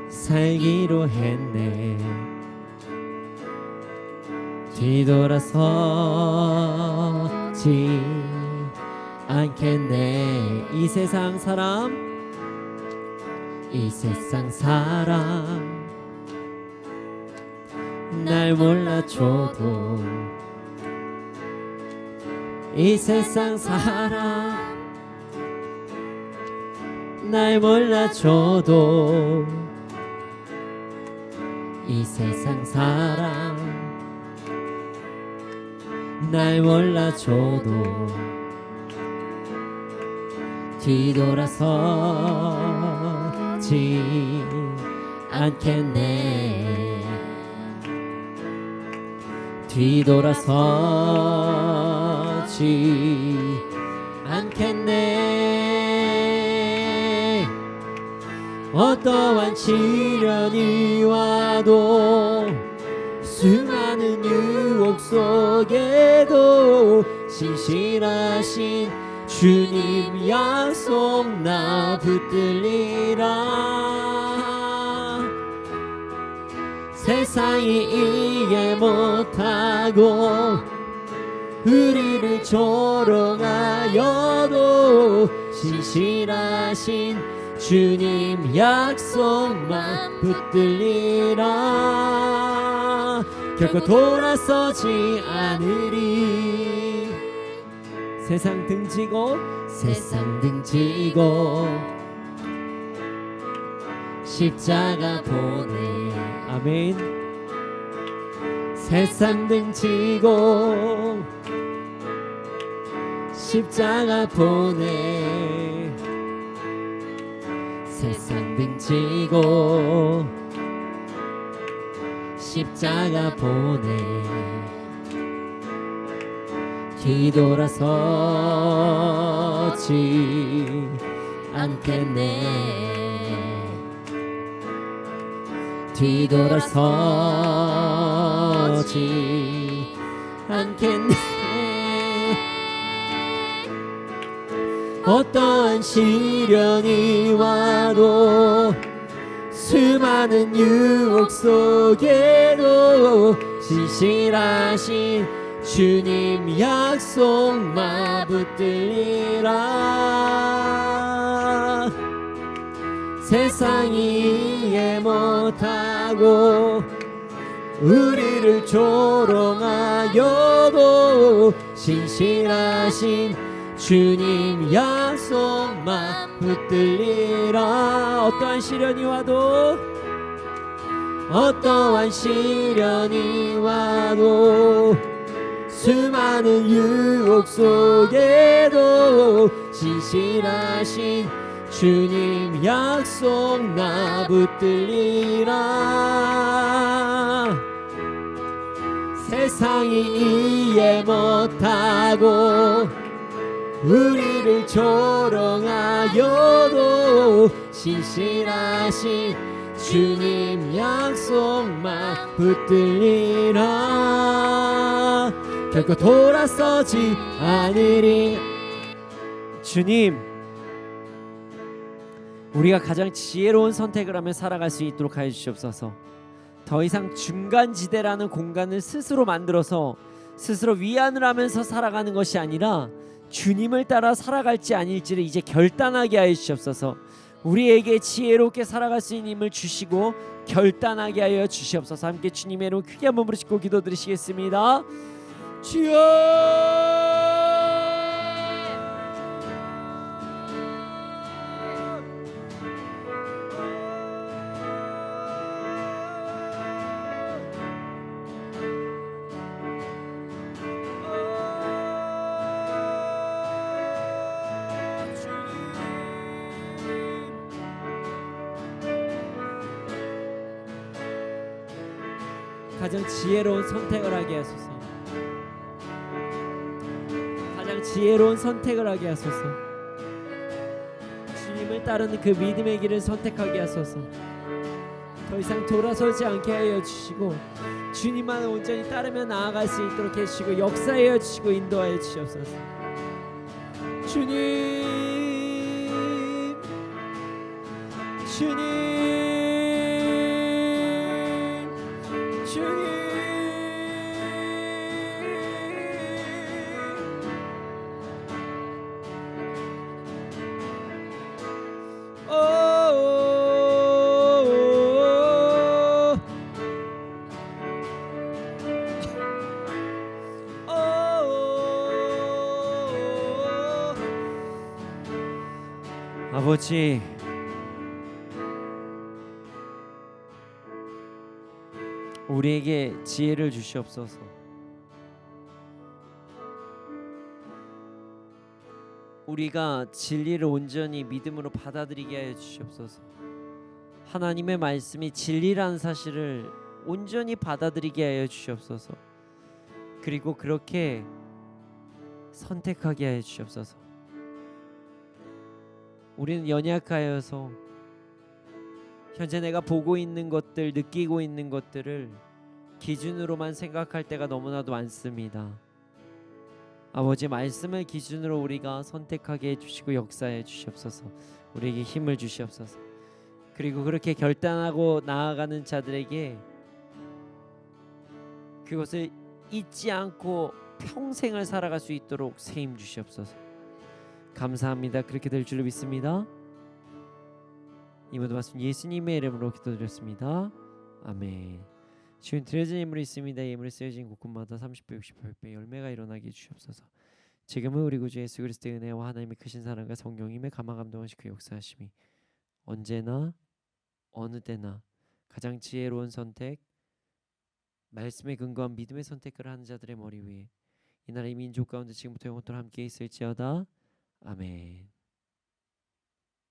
S3: 살기로 했네. 뒤돌아서지 않겠네. 이 세상 사람 날 몰라줘도 이 세상 사람 날 몰라줘도 이 세상 사람 날 몰라줘도 뒤돌아서지 않겠네. 뒤돌아서지 않겠네. 어떠한 시련이 와도 수많은 유혹 속에도 신실하신 주님 약속 나 붙들리라. 세상이 이해 못하고 우리를 조롱하여도 신실하신 주님 약속만 붙들리라. 결코 돌아서지 않으리. 세상 등지고 세상 등지고 십자가 보내. 아멘. 세상 등지고 십자가 보내. 세상 등지고 십자가 보내. 뒤돌아서지 않겠네. 뒤돌아서지 않겠네. 어떠한 시련이 와도 수많은 유혹 속에도 신실하신 주님 약속만 붙들리라. 세상이 이해 못하고 우리를 조롱하여도 신실하신 주님 약속만 붙들리라. 어떠한 시련이 와도 어떠한 시련이 와도 수많은 유혹 속에도 신실하신 주님 약속 나 붙들리라. 세상이 이해 못하고 우리를 조롱하여도 신실하신 주님 약속만 붙들리라. 결코 돌아서지 않으리. 주님, 우리가 가장 지혜로운 선택을 하며 살아갈 수 있도록 하여 주시옵소서. 더 이상 중간지대라는 공간을 스스로 만들어서 스스로 위안을 하면서 살아가는 것이 아니라 주님을 따라 살아갈지 아닐지를 이제 결단하게 하여 주시옵소서. 우리에게 지혜롭게 살아갈 수 있는 힘을 주시고 결단하게 하여 주시옵소서. 함께 주님의 이름 크게 한번 부르시고 기도드리시겠습니다. 주여, 가장 지혜로운 선택을 하게 하소서. 가장 지혜로운 선택을 하게 하소서. 주님을 따르는 그 믿음의 길을 선택하게 하소서. 더 이상 돌아서지 않게 하여 주시고 주님만 온전히 따르며 나아갈 수 있도록 해주시고 역사하여 주시고 인도하여 주시옵소서. 주님, 주님, 주님. 아버지, 우리에게 지혜를 주시옵소서. 우리가 진리를 온전히 믿음으로 받아들이게 하여 주시옵소서. 하나님의 말씀이 진리라는 사실을 온전히 받아들이게 하여 주시옵소서. 그리고 그렇게 선택하게 하여 주시옵소서. 우리는 연약하여서 현재 내가 보고 있는 것들, 느끼고 있는 것들을 기준으로만 생각할 때가 너무나도 많습니다. 아버지 말씀을 기준으로 우리가 선택하게 해주시고 역사해 주시옵소서. 우리에게 힘을 주시옵소서. 그리고 그렇게 결단하고 나아가는 자들에게 그것을 잊지 않고 평생을 살아갈 수 있도록 새 힘 주시옵소서. 감사합니다. 그렇게 될 줄로 믿습니다. 이 모든 말씀 예수님의 이름으로 기도드렸습니다. 아멘. 지금 드려진 예물이 있습니다. 예물이 쓰여진 곳곳마다 30배, 60배, 100배 열매가 일어나게 해주시옵소서. 지금은 우리 구주 예수 그리스도의 은혜와 하나님의 크신 사랑과 성령님의 감화 감동하시 그 역사하심이 언제나 어느 때나 가장 지혜로운 선택, 말씀에 근거한 믿음의 선택을 하는 자들의 머리 위에 이 나라의 민족 가운데 지금부터 영원토록 함께 있을지어다. 아멘.